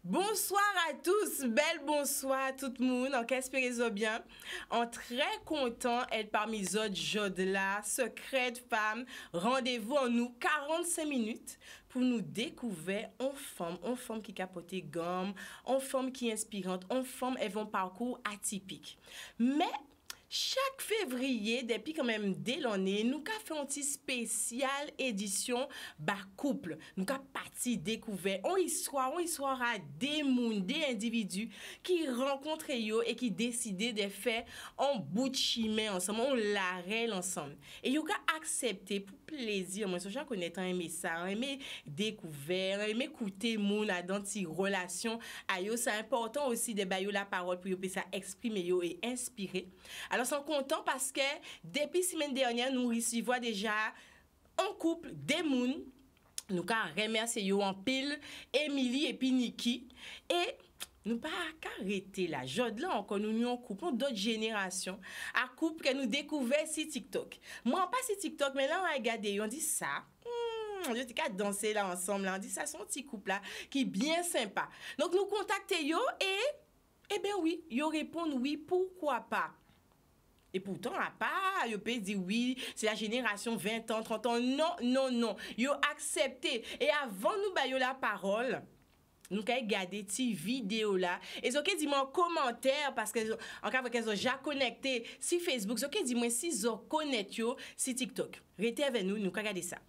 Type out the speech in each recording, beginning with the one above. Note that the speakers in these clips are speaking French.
Bonsoir à tous, bel bonsoir à tout le monde, en qu'espérez-vous bien. En très content être parmi les autres jodla, secrète femme, rendez-vous en nous 45 minutes pour nous découvrir une femme qui capote gomme, une femme qui est inspirante, une femme et un parcours atypique. Mais chaque février, depuis quand même dès l'année, nous avons fait une petite spéciale édition par couple. Nous avons parti découvert une histoire à des mondes, des individus qui rencontrent yo et qui décident de faire un bout de chemin ensemble, on l'arrête ensemble. Et ils ont accepté pour plaisir. Moi, je connais aimer ça, aimer découvrir, aimer écouter moun à dans une relation. C'est important aussi de bailler la parole pour ça exprimer yo et inspirer. Alors, sont contents parce que depuis la semaine dernière, nous recevons déjà un couple des moun. Nous remercions en pile, Émilie et puis Niki. Et nous pas arrêter là. Là encore, nous un couple d'autres générations. Un couple que nous découvrons sur TikTok. Moi, pas sur TikTok, mais là, on regarde, on dit ça. On dit qu'à danser là ensemble. Là. On dit ça, c'est un petit couple là qui est bien sympa. Donc, nous contactons et bien oui, ils répondent oui, pourquoi pas. Et pourtant, à part, ils peuvent dire oui, c'est la génération 20 ans, 30 ans. Non. Ils ont accepté. Et avant nous bailler la parole, nous avons regardé cette vidéo là. Et ils ont dit moi en commentaire, parce que en cas où ils ont déjà connecté sur Facebook, ils ont dit moi si ils ont connecté sur TikTok. Restez avec nous, nous allons regarder ça.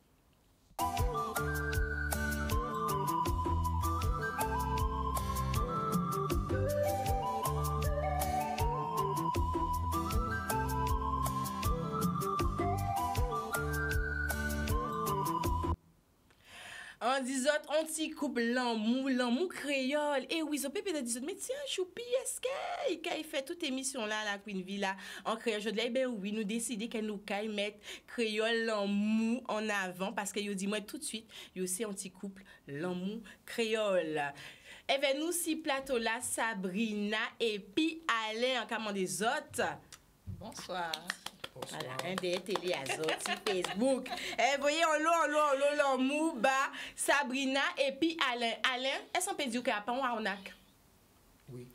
On dit on petit couple l'amour créole. Et oui, ils ont peut-être dit mais tiens, choupi, est-ce qu'il fait toute émission là, la Queen Villa en créole? Je dis, ben oui, nous décidons qu'elle nous caille mettre créole l'amour en avant parce que dit moi tout de suite, il y a aussi un petit couple l'amour créole. Et ben nous, si plateau là, Sabrina et puis Alain en commande des autres. Bonsoir. Voilà, un des télé sur Facebook. Et voyez, on Mouba, Sabrina et puis Alain. Alain, est-ce qu'on peut dire qu'il n'y a pas un arnaque? Oui.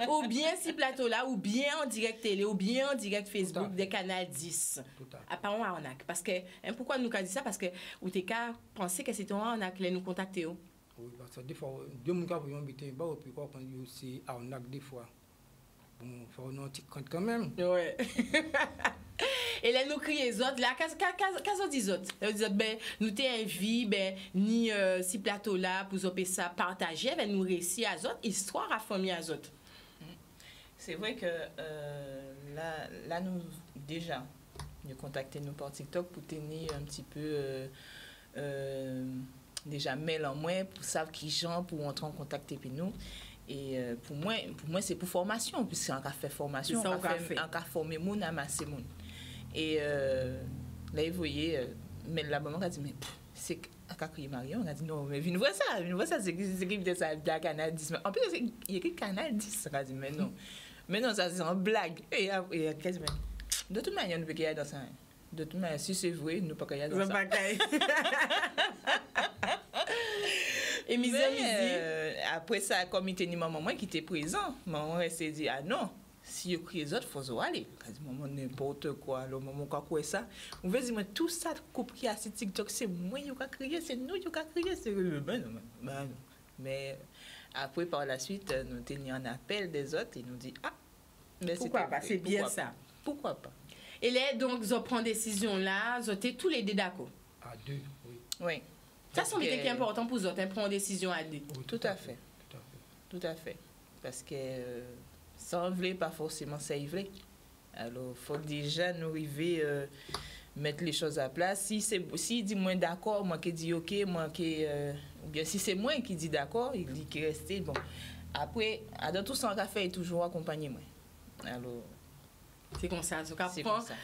Ou bien si plateau là, ou bien en direct télé, ou bien en direct Facebook des canal 10. À pas un arnaque. Parce que, pourquoi nous avons dit ça? Parce que vous avez pensé que c'était un arnaque, nous contacter. Oui, parce que des fois, deux gens qui ont été en puis quand on aussi arnaque des fois. Bon, il faut un petit compte quand même. Ouais. Et là, nous crions les autres. Là, qu'est-ce qu'on dit les autres? Ils disent, ben, nous t'es envie, ben, ni si plateau là, pour ça partager, ben, nous récits à autres, histoire à famille à autres. C'est vrai que là, nous, déjà, nous contacté nous par TikTok pour tenir un petit peu, déjà, mail en moins, pour savoir qui gens, pour entrer en contact avec nous. Et pour moi c'est pour formation, puisqu'on a fait formation, on a formé moun, amassé moun. Et là, vous voyez, mais la maman a dit, mais c'est qu'à crier Marion, on a dit, non, mais viens voir ça, c'est qui de ça, de Canal 10. En plus, il y a écrit Canal 10, on a dit, mais non, ça c'est une blague. Et quasiment, de toute manière, nous ne pouvons pas y aller dans ça. De toute manière, si c'est vrai, nous ne pouvons pas y aller dans ça. Et après ça, comme il était maman qui était présent, maman s'est dit, ah non, si vous criez les autres, il faut aller. Elle dit, maman, n'importe quoi, le maman qui a crié ça. On veut dire, mais tout ça, couple qui a sur TikTok, c'est moi qui a crié, c'est nous qui a crié. Non. Mais après, par la suite, nous tenions un appel des autres et nous dit, ah, mais pourquoi pas, c'est bien ça. Pourquoi pas. Et là, donc, vous prenez décision là, vous êtes tous les deux d'accord? À deux, oui. Oui. Ça, c'est qui est important pour vous autres, prendre décision à deux. Oui, tout à fait. Parce que ça ne veut pas forcément ça veut. Alors, il faut déjà nous arriver mettre les choses à place. Si dit moi d'accord, moi qui dis ok, moi qui ou bien si c'est moi qui dis d'accord, il dit qu'il reste bon. Après, dans tout ça, on a fait toujours accompagner moi. Alors, c'est comme ça, c'est comme ça.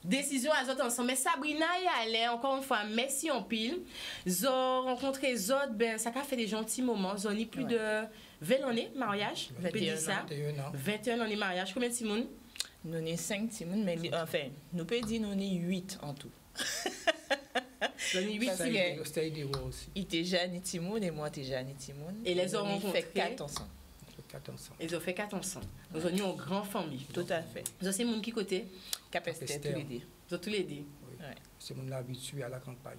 Décision à autres ensemble. Mais Sabrina et Alain, encore une fois, merci en pile. Ils ont rencontré les autres, ben, ça a fait des gentils moments. Ils ont eu plus de 20 années de mariage. 21 ans. 21 ans de mariage. Combien de Simone? Nous sommes 5 Simone, mais enfin, nous pouvons dire nous sommes 8 en tout. L'année 8, c'était idéal aussi. Il était jeune, Timoun, et moi, t'es jeune, Timoun. Et les ont rencontrés. Ils ont fait 4 ensemble. Ils ont fait 4 ensemble. Ils ont eu une grande famille. Tout à fait. Vous avez mon qui côté? Capesté, tous les deux. Ils ont tous les deux. Oui. Ouais. C'est mon habitué à la campagne.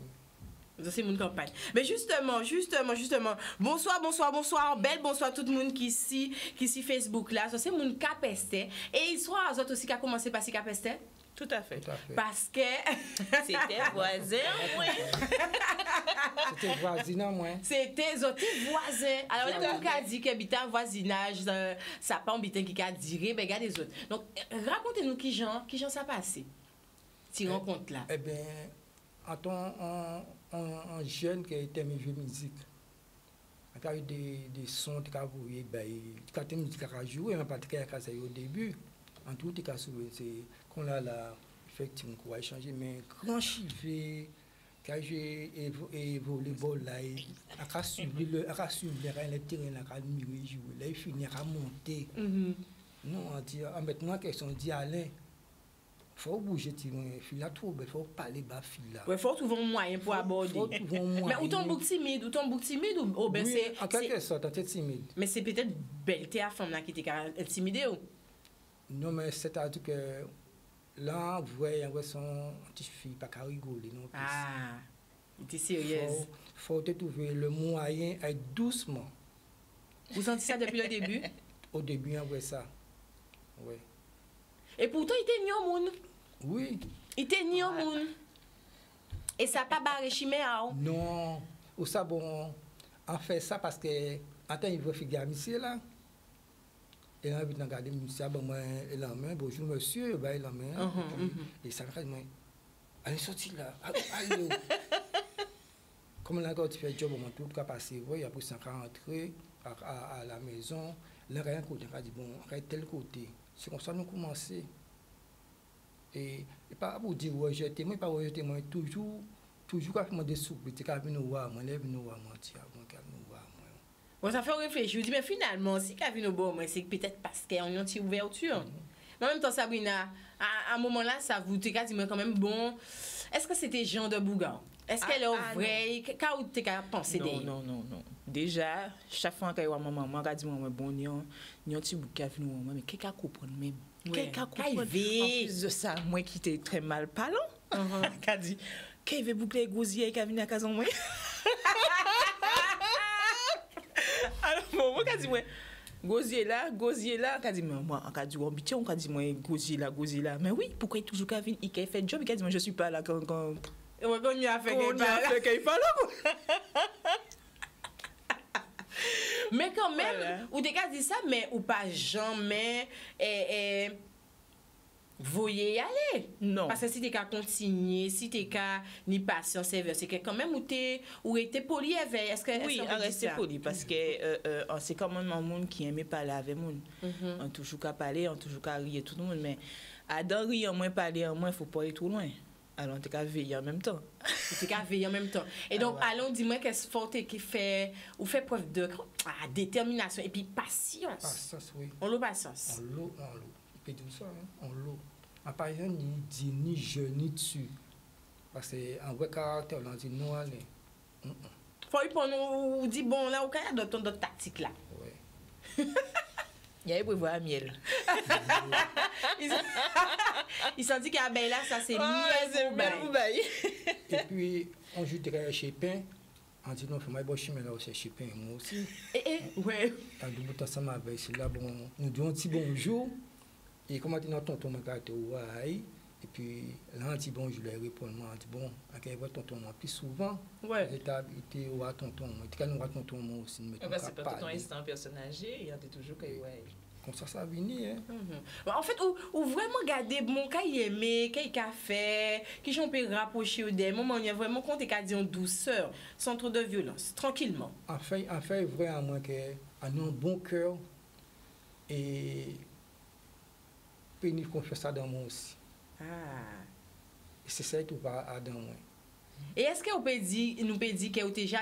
C'est mon campagne. Mais justement, bonsoir, belle bonsoir tout le monde qui ici Facebook là. Ça c'est mon capesté. Et histoire à autres aussi qui a commencé par si capesté. Tout à fait. Parce que c'était voisin, moi. C'était voisin, moi. C'était voisin. Alors, les gens qui dit que habitant voisinage, ça pas un habitant qui a diré, ben regardez les autres. Donc, racontez-nous qui gens ça passé. Ces rencontres là. Eh bien, en tant un jeune qui a été mis jouer musique. Il y a eu des sons qui ont joué, quand tu musique a joué, mais pas au début. En tout cas, c'est qu'on a là, effectivement, qu'on va échanger, mais grand chivé, quand j'ai évolué volleyball là, il a suivi le terrain là, il a mis jouer, là il finit à monter. Non, on dit, maintenant question dit Alain. Faut bouger, il y a trop, il faut parler bas fil là. Ouais, faut trouver un moyen pour aborder. Mais ou ton bouc timide, ou ben oui, c'est en quelque sorte, t'es timide. Mais c'est peut-être belle à femme là qui était intimidée ou. Non, mais c'est-à-dire que là, vous voyez, son petite fille pas qu'à rigoler non plus. Ah, il était sérieuse. Faut trouver le moyen être doucement. Vous sentez ça depuis le début? Au début, on voit ça. Oui. Et pourtant, il était ni au monde. Oui. Il était ni au monde. Et ça n'a pas barré chiméa. Non. Ou ça, bon, on fait ça parce que, attends, il veut faire monsieur là. Et là, il a regardé monsieur, bon, moi, il a la main, bonjour monsieur, il a la main. Et ça me dit, moi, allez sortir là. Allez. Comme là, quand tu fais le job, on tout cas passé, oui, après ça, rentrer à la maison. Là, rien côté, on a dit, bon, on tel côté. C'est comme ça que nous commençons. Et pas pour dire rejeter, moi, pas rejeter, moi, toujours quand je me dis soupe, tu as vu nous voir, moi, lève nous voir, moi, tiens, moi, nous voir, moi. Bon, ça fait réfléchir. Je me dis, mais finalement, si tu as vu nous voir, c'est peut-être parce qu'il y a une petite ouverture. Mais en même temps, Sabrina, à un moment là, ça vous dit quand même, bon, est-ce que c'était Jean de Bougan? Est-ce qu'elle est vraie? Quand tu as pensé d'elle? Non. Déjà, chaque fois que je vois maman, je dis, bon, il y a un petit bout qui a venu, mais quelqu'un comprend même. Quelqu'un comprend. En plus de ça, moi qui étais très mal parlant, qui a dit, qu'il veut boucler gosier qui a venu à casa moi. Alors, bon, moi, qui a dit, moi, gosier là, qui a dit, mais moi, qui a dit, on a dit, moi, gosier là. Mais oui, pourquoi il toujours venu, il a fait le job, il a dit, moi, je suis pas là quand. Ouais, quand il a fait qu'il pas là. Mais quand même, voilà. Ou des gars disent ça, mais ou pas jamais voyez y aller. Non. Parce que si t'es qu'à continuer, si t'es qu'à ni patience sévère, c'est que quand même ou était poli avec. Est-ce que oui, rester poli parce que c'est quand même un monde qui aimait parler avec monde. On toujours qu'à parler, on toujours qu'à rire tout le monde, mais à dans rire moins parler en moins, faut pas aller trop loin. Alors, tu as veillé en même temps. Et donc, allons, dis-moi qu'est-ce qui fait, ou fait preuve de détermination et puis patience. Patience, oui. On l'a patience. On l'a. Il peut dire ça, hein? On l'a. En par exemple, ni dit ni je ni dessus. Parce qu'en vrai caractère, on dit non, allez. Faut qu'on dit, bon, là, il y a d'autres tactiques là. Oui. Il y a pour voir miel. Ils sont dit qu'à là, ça c'est miel ou bail. Et puis, on joue chez Pain. On dit non, il faut que je me fasse chez Pain, moi aussi. Ouais. Quand nous sommes ensemble avec cela, nous disons un petit bonjour. Et comme on dit, notre tonton m'a gâté au Haï. Et puis, là, on dit bonjour, je lui réponds, on dit bon, quand il voit tonton plus souvent, ouais. Il au tonton, il nous tonton moi aussi. C'est pas tonton, c'est un personnage âgé, il y a toujours que ouais. Comme ça vient, hein. En fait, ou vraiment garder mon cas aimé, qu'il a fait, qui j'en peux rapprocher des moments, il y a vraiment compte qu'à dire en douceur, sans trop de violence, tranquillement. En fait, vraiment que a un bon cœur et puis nous confions ça dans moi aussi. Ah. Et c'est ça qui va dans moi. Et est-ce qu'on peut dire que déjà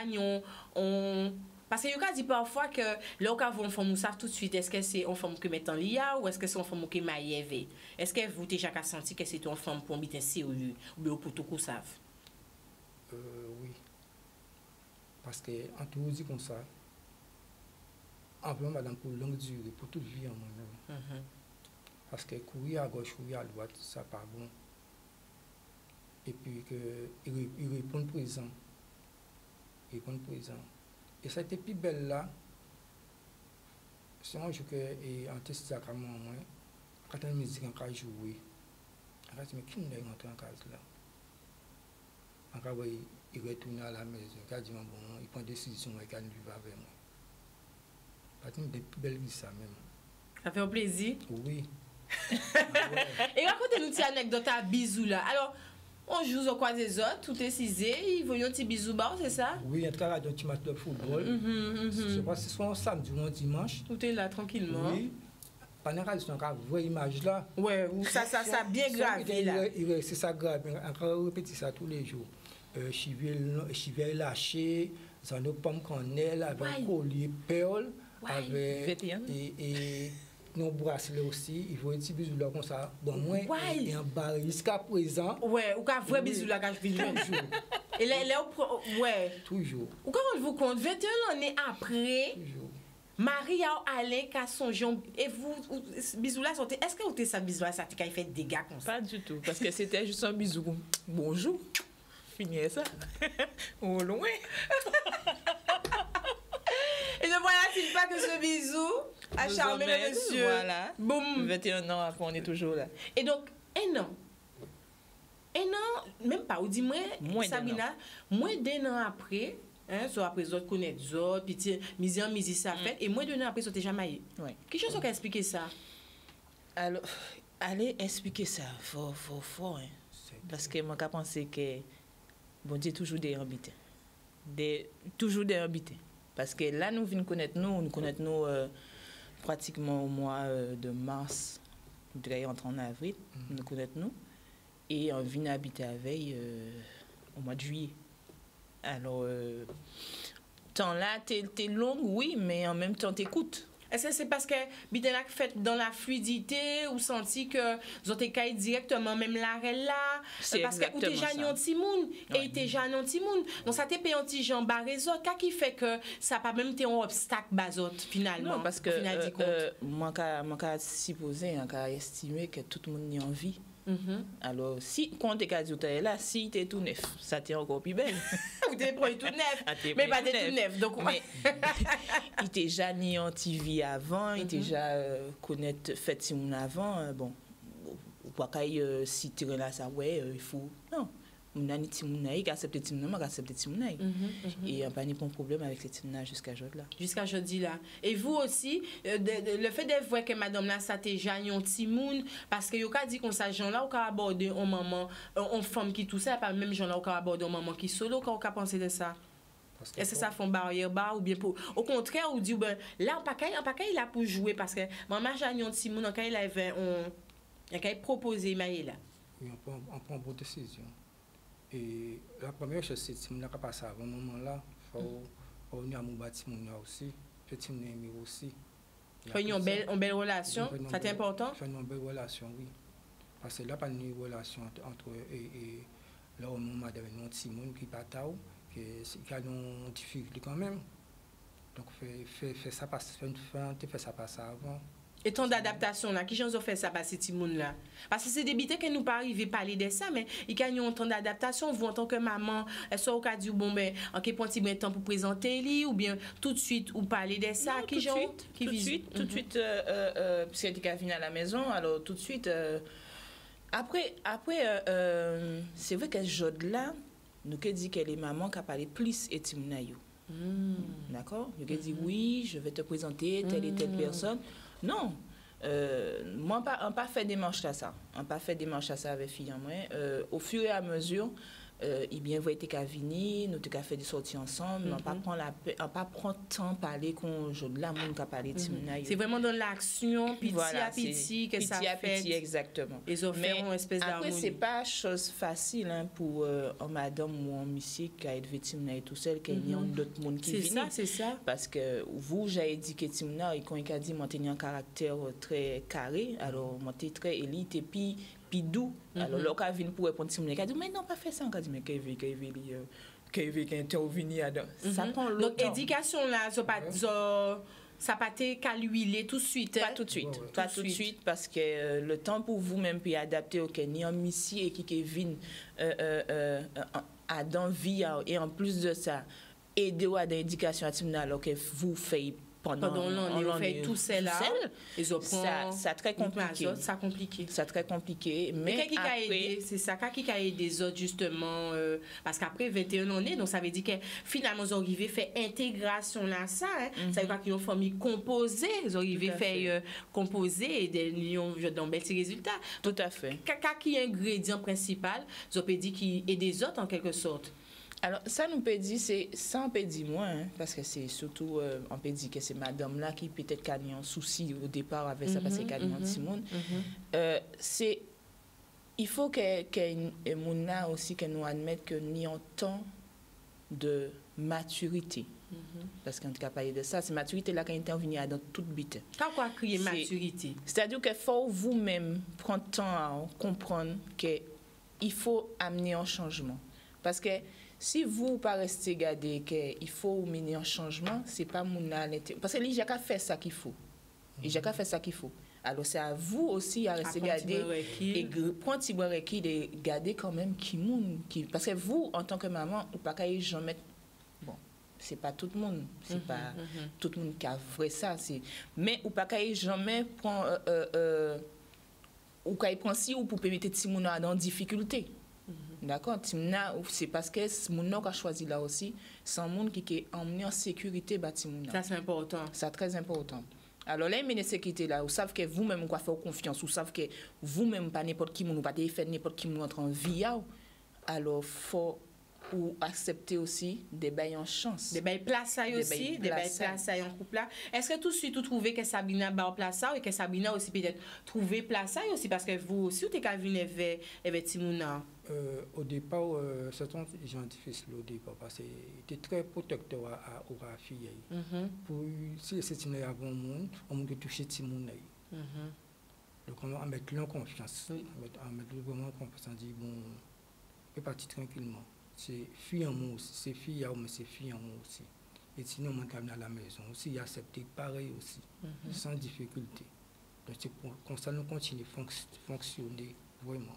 on parce que vous dit parfois que là on forme ça tout de suite, est-ce que c'est une forme que met en lia ou est-ce que c'est une forme qui maïeve? Est-ce que vous déjà senti que c'est une forme pour mettre sérieux ou bien pour tout savent? Oui. Parce qu'en tout dit comme ça, en vraiment, madame, pour longue durée, pour toute vie en moi-même. Parce que courir à gauche, courir à droite, ça pas bon. Et puis qu'il répond présent. Il répond présent. Et ça a été plus belle là. C'est un jour que, en testé à moi, quand on me dit qu'on a joué, on a dit, mais qui n'est rentré en case là? Il retourne à la maison, il a dit, bon, il prend des décisions, il va vivre avec moi. C'est une des plus belles vies, ça même. Ça fait un plaisir? Oui. Et racontez-nous une petite anecdote à bisous là. Alors, on joue au coin des autres, tout est cisé, ils vont un petit bisou bas, c'est ça? Oui, en tout cas, il y a un petit match de football. Je pense que ce soit un samedi ou un dimanche. Tout est là tranquillement. Oui. Pendant que je vois l'image là. Ouais, ça bien gravé là. C'est ça grave, encore répéter ça tous les jours. Chivier lâché, dans nos pommes cannelle, avec un collier perle, avec et nos bracelets aussi. Il faut un petit bisou là comme ça. Bon, moi, et en bas jusqu'à présent. Ouais, ou qu'un vrai bisou là quand je vis toujours. Et là, ouais. Toujours. Ou quand on vous compte, 21 années après. Toujours. Marie a allé qu'à son jambe et vous bisou là sortez. Est-ce que vous ça bisou là ça t'a fait des dégâts comme ça? Pas du tout parce que c'était juste un bisou. Bonjour. Fini ça. Au loin. Et ne voilà-t-il pas que ce bisou a charmé le monsieur. Voilà. Boum. 21 ans après on est toujours là. Et donc un an, même pas, ou dis-moi Sabina, moins d'un an après. Soit après les autres connaissent les autres, puis mise en mise ça fait, et moins d'un an après, ça t'es jamais. Ouais. Qui chose qui a expliqué ça? Alors, allez expliquer ça, fort, hein. Parce que moi, je pense que bon Dieu toujours des ambités. Toujours des ambités. Parce que là, nous venons connaître nous, pratiquement au mois de mars, nous devons rentrer en avril, nous connaissons nous, et on vient habiter avec au mois de juillet. Alors, temps là, t'es long, oui, mais en même temps, t'écoutes. Est-ce que c'est parce que Bitenak fait dans la fluidité ou senti que vous avez caillé directement même l'arrêt là? Parce que vous t'es jamais un petit monde et t'es jamais un petit monde. Donc ça t'est payé un petit Jean Barrezot. Qu'est-ce qui fait que ça n'a pas même été un obstacle bazot finalement? Non, parce que moi, je supposé, je estimé que tout le monde y a envie. Alors, si quand tu es là, si tu es tout neuf, ça t'est encore plus belle. Vous t'es pris tout neuf, mais pas tout neuf. Donc, il t'est déjà ni anti-vie avant, il t'est déjà connaître fait si on avant. Bon, ou pas qu'il si tu es là, ça, ouais, il faut. Non. On a dit Timouna, qui accepte Timouna, qui accepte Timouna. Et on n'a pas de problème avec cette Timouna jusqu'à aujourd'hui là. Jusqu'à aujourd'hui là. Et vous aussi, le fait de voir que madame là, ça t'est jamais un Timoun, parce que vous avez dit qu'on s'agit là, on a abordé une maman, une femme qui tout ça, pas même gens là, on a abordé une maman qui solo, quand on a pensé de ça. Est-ce que ça fait une barrière bas ou bien pour. Au contraire, on dit, ben là, on pas qu'il a pour jouer, parce que maman j'ai un Timoun, quand il avait proposé, mais là. Oui, on prend une bonne décision. Et la première chose, c'est que si on n'a pas passé à un moment-là, il faut venir à mon bâtiment aussi, petit ami aussi. Il faut une belle relation, c'est important? Il faut une belle relation, oui. Parce que là, il n'y a pas une relation entre et là, on m'a donné un petit monde qui pas tard, qui a une difficulté quand même. Donc, fais ça passer avant. Et ton d'adaptation là, qui j'en fait ça passer petit monde là? Parce que c'est des bités que nous pas arriver parler de ça, mais il y a un temps d'adaptation. Vous en tant que maman, est-ce au cas du bon ben en quel point il y a temps pour présenter lui ou bien tout de suite ou parler de ça? Non, tout de suite, puisqu'il est venu à la maison, alors tout de suite. Après, c'est vrai que ce jour là, nous avons dit que les mamans qui parlé plus et Timounayou. D'accord? Nous avons dit oui, je vais te présenter telle et telle personne. Non, moi, on n'a pas fait démarche à ça. On n'a pas fait démarche à ça avec fille en moi. Au fur et à mesure, il bien voit qu'à venir, nous avons fait des sorties ensemble, on n'a pas prendre temps parler qu'on joue de la monde qui a parlé de c'est vraiment dans l'action, petit à petit, que ça fait. Petit, exactement. Ils offrent une espèce d'harmonie. Après, ce n'est pas chose facile hein, pour un madame ou un monsieur qui a été victime et tout seul, qu'il y a d'autres monde qui viennent. C'est ça. Parce que vous, j'ai dit que Timna, il a dit que un caractère très carré, alors moi, très élite, et puis plus doux. Alors, là, quand vient pour répondre, il dit, mais non, pas fait ça. On dit, mais qu'il intervenir là-dedans. Ça prend longtemps. Donc, éducation là, ça pas été qu'à l'huiler tout de suite. Pas tout de suite. Pas tout de suite, parce que le temps pour vous-même puis adapter au ni en missi et qui vient à dans vie et en plus de ça, aider à des éducations à Timna alors que vous faites pendant l'année, on fait tout cela. Ça très compliqué. Ça compliqué. Ça très compliqué. Mais qui a aidé, c'est ça qui a aidé les autres justement parce qu'après 21 années, donc ça veut dire que finalement ils ont arrivé faire intégration là ça. Ça veut dire qu'ils ont famille composée, ils ont arrivé faire composer et ils ont dans bel résultats. Tout à fait. Qui est ingrédient principal, ils ont dit qui aide des autres en quelque sorte. Alors, ça nous peut dire, ça on peut dire moins, parce que c'est surtout, on peut dire que c'est madame là qui peut-être a eu un souci au départ avec ça, parce qu'elle a eu un petit monde. Il faut que Mouna aussi, que nous admettent que nous avons temps de maturité. Parce qu'en tout cas, parler de ça, c'est maturité là qui intervient dans toute bite. Pourquoi crier maturité? C'est-à-dire qu'il faut vous-même prendre temps à comprendre qu'il faut amener un changement. Parce que si vous pas restez garder qu'il faut mener un changement, c'est pas mon à l'intérieur. Parce que les gens fait ça qu'il faut. Les gens fait ça qu'il faut. Alors c'est à vous aussi à rester garder et prendre petit bon requis de garder quand même qui parce que vous en tant que maman, ou pas qu'à jamais bon, c'est pas tout le monde, c'est pas tout le monde qui a vrai ça, c'est mais ou pas qu'à jamais prend ou qu'à prend si ou pour permettre petit moun dans difficulté. D'accord, c'est parce que mon a choisi là aussi, c'est un monde qui est emmené en sécurité bâtiment. Ça c'est important. C'est très important. Alors là, il y a sécurité là, vous savez que vous-même vous faire confiance, vous savez que vous-même pas n'importe qui vous pas faire n'importe qui entre en vie. Alors faut ou accepter aussi des bails en chance. Des bails place aussi, des bails place en couple là. Est-ce que tout de suite vous trouvez que Sabina ba en place et que Sabina aussi peut-être trouver place aussi parce que vous aussi vous êtes venu avec Timouna? Au départ, certains gens difficiles au départ parce qu'il était très protecteur à la fille. Pour si c'est une avant monde, on peut toucher Timouna. Donc on va mettre en confiance, on mettre vraiment en confiance, on dit bon, on peut partir tranquillement. C'est fille en moi aussi, c'est fille mais c'est fille en moi aussi. Et sinon on va à la maison aussi, accepter pareil aussi, sans difficulté. Donc c'est pour ça nous continuer à fonctionner vraiment.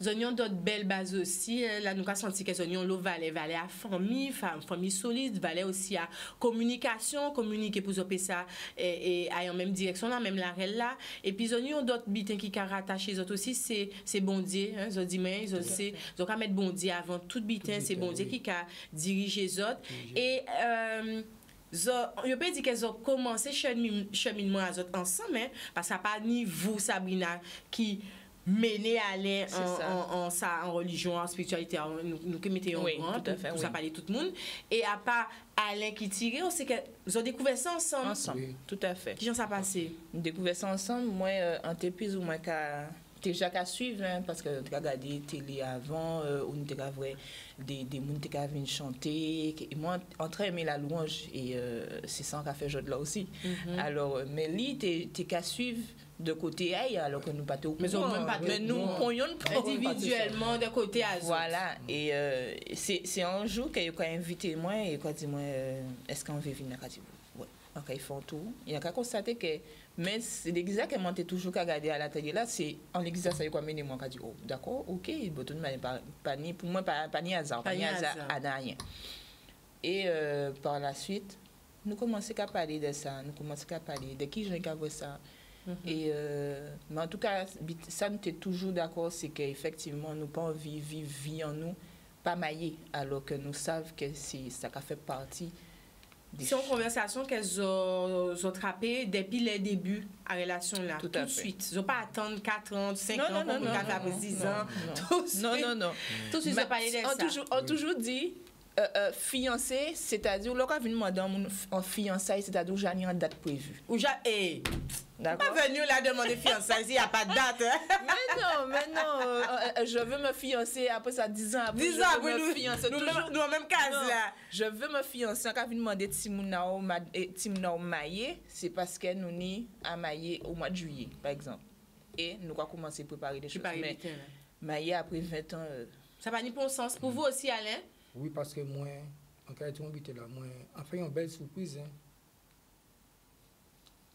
Zonion d'autres belles bases aussi. Là, nous avons senti que Zonion l'eau valait à famille solide, valait aussi à communication, communiquer pour zopper ça et à en même direction, là, même la règle là. Et puis Zonion d'autres bitins qui sont rattachés autres aussi, c'est bon Dieu. Ils ont dit, mais ils ont mettre bon Dieu avant tout bitin, c'est bon Dieu qui a dirigé les autres. Et je peux dire qu'ils ont commencé cheminement à autres ensemble, parce que ce n'est pas ni vous, Sabrina, qui mener à aller en religion, en spiritualité, nous qui mettons en grand, pour ça parler tout le monde. Et à part Alain qui tirait, on sait qu'ils ont découvert ça ensemble. Oui, tout à fait. Qui ça passé? Nous découvert ça ensemble. Moi, en plus ou moins déjà qu'à suivre, parce que tu as regardé télé avant, où nous avons des gens qui viennent chanter. Et moi, entre aimé la louange, et c'est ça qu'on fait jeu de là aussi. Alors, mais lui, tu qu'à suivre de côté alors que nous pas au courant, mais nous prenions individuellement de côté à voilà et c'est un jour qu'il a invité moi et quoi dit moi est-ce qu'on veut venir à dire ouais donc ils font tout il y a qu'à constater que mais c'est exactement toujours qu'à regarder à la télé là c'est en l'église ça y quoi mener moi qu'a dit oh d'accord OK tout pas ni pour moi pas ni hasard pas ni hasard à rien et par la suite nous commençons à parler de ça nous commençons à parler de qui j'ai qu'à voir ça. Et mais en tout cas ça nous est toujours d'accord c'est qu'effectivement nous pas envie vivre vie en nous pas maillé alors que nous savons que c'est ça qui fait partie c'est une conversation qu'elles ont trappé depuis le début à relation là tout de suite ils n'ont pas attendre 4 ans 5 ans 4 après 6 ans non tout de suite ils ont parlé de ça on toujours dit fiancé, c'est-à-dire, là, quand vous demandez en fiançailles, c'est-à-dire, j'ai une date prévue. Ou j'ai. D'accord. Pas venu là demander fiançailles, il n'y a pas de date. Mais non, je veux me fiancer après ça, 10 ans après. 10 ans après, nous en même case là. Je veux me fiancer, quand vous demandez Timouna maillé, c'est parce que nous n'y à maillé au mois de juillet, par exemple. et nous avons commencé à préparer des choses. Mais après 20 ans... Ça va ni pour sens. Pour vous aussi, Alain? Oui, parce que moi, en cas de habité là, moi, en fait, une belle surprise. Hein.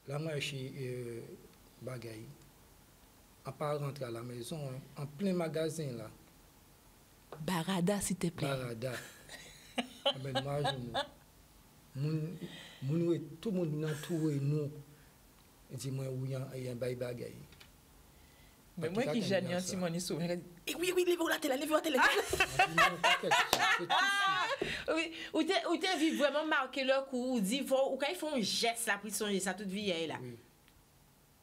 Là, moi, je suis bagaille. À part rentrer à la maison, hein, en plein magasin là. Barada, s'il te plaît. Barada. Mais moi, tout le monde entouré nous. Et dit moi, oui, il y a un bagaille. Mais moi qui j'ai un Simone Souverain, oui, levez-vous la télé, Oui, ou t'es vu vraiment marqué le coup, ou dit, ou quand ils font un geste, la pression, ça toute vie là. Oui.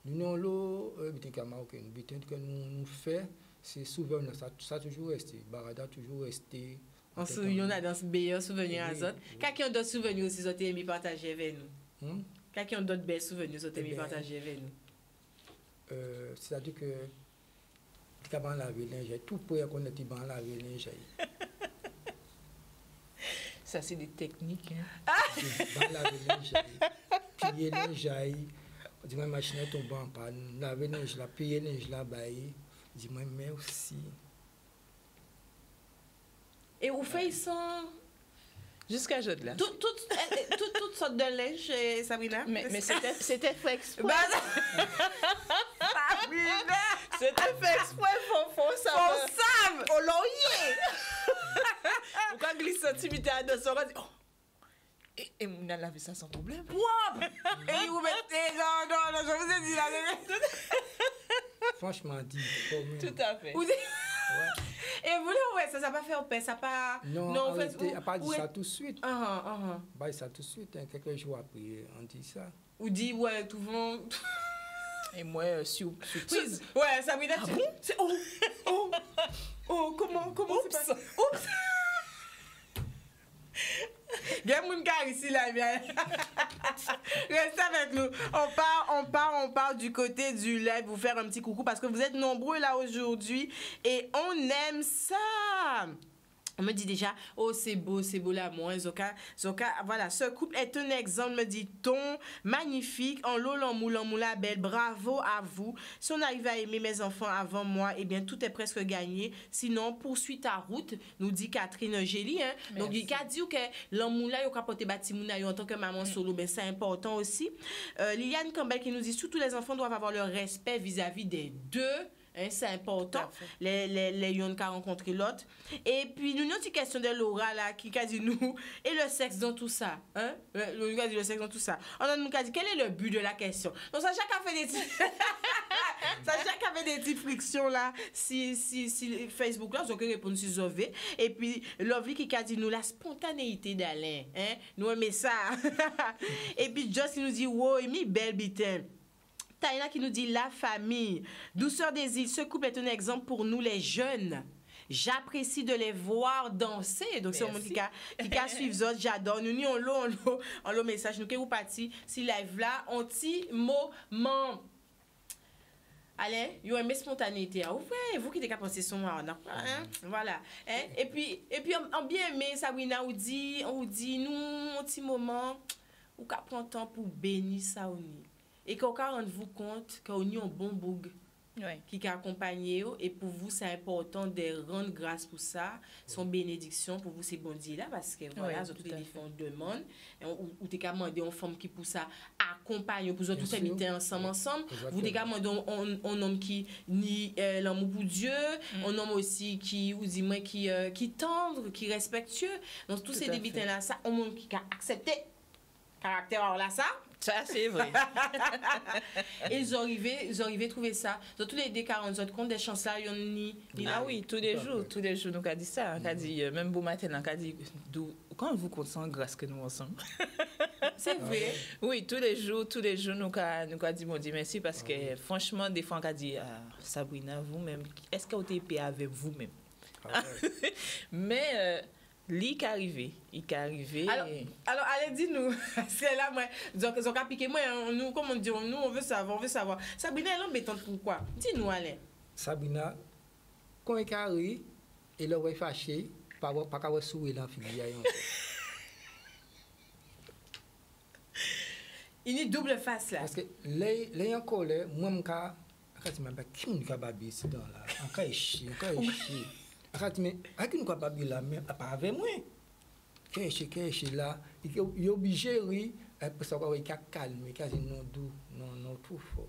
Nous avons l'eau, que nous faisons, c'est souvenir, ça a toujours resté. Barada a toujours resté. On se souvient dans ce meilleur souvenir à Zot. Quelqu'un d'autres souvenirs aussi, Zot aimé partager avec nous. Quelqu'un d'autres belles souvenirs, Zot aimé partager avec nous. C'est-à-dire que tu as lavé linge, tout pour qu'on ait ban laver linge. Ça c'est des techniques. Ban laver linge, piller linge, dis moi machine tombe en panne, laver linge là, piller linge là, dis moi merci. Et vous faites ça jusqu'à aujourd'hui là. Toutes sortes de linge, Sabrina. Mais c'était fait exprès. Sabrina. C'était fait exprès, faut ça. Au laurier. Quand glisse intimité à 200, on dit, oh. Et on a lavé ça sans problème. Wow. Et vous mettez, non, je vous ai dit la vérité. Franchement, dit. Tout à fait. Ouais. Et vous, ouais, ça va faire paix, ça pas... Non, on pas dit ça tout de suite. Bah, ça tout de suite, hein, quelques jours après, on dit ça. Ou dit, ouais, tout le monde... Et moi, surprise. Ouais, ça veut dire... C'est... Comment c'est pas... Oups. Il y a un gars ici, là, bien. Restez avec nous. On part du côté du live, vous faire un petit coucou parce que vous êtes nombreux là aujourd'hui et on aime ça. On me dit déjà, oh c'est beau l'amour. Zoka, voilà, ce couple est un exemple, me dit-on, magnifique, en l'eau, l'amour, la belle, bravo à vous. Si on arrive à aimer mes enfants avant moi, eh bien tout est presque gagné. Sinon, poursuis ta route, nous dit Catherine Gély. Hein? Donc, il a dit que l'amour là, il a porté bâtiment en tant que maman solo, mais c'est important aussi. Liliane Campbell qui nous dit, surtout les enfants doivent avoir le respect vis-à-vis des deux. Hein, c'est important, les gens qui ont rencontré l'autre. Et puis, nous avons une question de Laura là, qui a dit nous, et le sexe dans tout ça. Hein? Nous a dit le sexe dans tout ça. On a nous dit, quel est le but de la question? Donc, Sacha qui a fait des petites frictions là, si Facebook là, ils ont répondu sur Zové. Et puis, Lovely qui a dit nous, la spontanéité d'Alain. Hein? Nous aimons ça. Et puis, Joss qui nous dit, wow, Amy, belle bitin. Taïna qui nous dit la famille. Douceur des îles, ce couple est un exemple pour nous les jeunes. J'apprécie de les voir danser. Donc c'est un monde qui a suivi ça. J'adore. Nous n'y on l'eau message. Nous qui vous parti si live là on ti moment. Allez, vous aimez spontanéité. Vous qui êtes pensé son voilà. Hein? Et puis on bien aimé Sabrina on dit nous un petit moment ou qu'a prend temps pour bénir ça et qu'on rende vous compte qu'on a un bon boug qui a accompagné et pour vous c'est important de rendre grâce pour ça, son bénédiction pour vous c'est bon Dieu là parce que voilà toutes les différentes demandes ou t'es qu'à demander une femme qui pour ça accompagne pour tout ça habiter ensemble vous t'es qu'à demander un homme qui nie l'amour pour Dieu, un homme aussi qui ou dis-moi qui tendre, qui respectueux. Donc tous ces débitants là ça un monde qui a accepté caractère là ça c'est vrai. Et ils arrivaient trouver ça. Dans tous les D40 autres comptes des chances là, il y en a Ah oui, tous les jours, nous a dit ça, on a dit même beau matin, on a dit quand vous comptez en grâce que nous ensemble. C'est vrai. Oui, tous les jours nous a dit mon Dieu merci parce que franchement des fois on a dit Sabrina vous-même, est-ce que vous êtes payé avec vous-même? Mais il est arrivé. Alors, allez, dis-nous. C'est là, moi. Donc, ils ont piqué moi. Nous, comme on dit, nous, on veut savoir. Sabrina, elle est embêtante pourquoi? Dis-nous, allez. Sabrina, quand elle arrive, elle est fâchée, pas qu'elle sourit dans la figure. Il y a une double face là. Parce que, là, encore, moi, je Quand tu m'as dit, qui est capable ici dans là? Encore chier. Quand tu m'as dit, qui est capable là, mais pas avec moi. Qui est là? Il est obligé, oui, pour savoir qu'il a calme, qu'il a dit non, trop fort,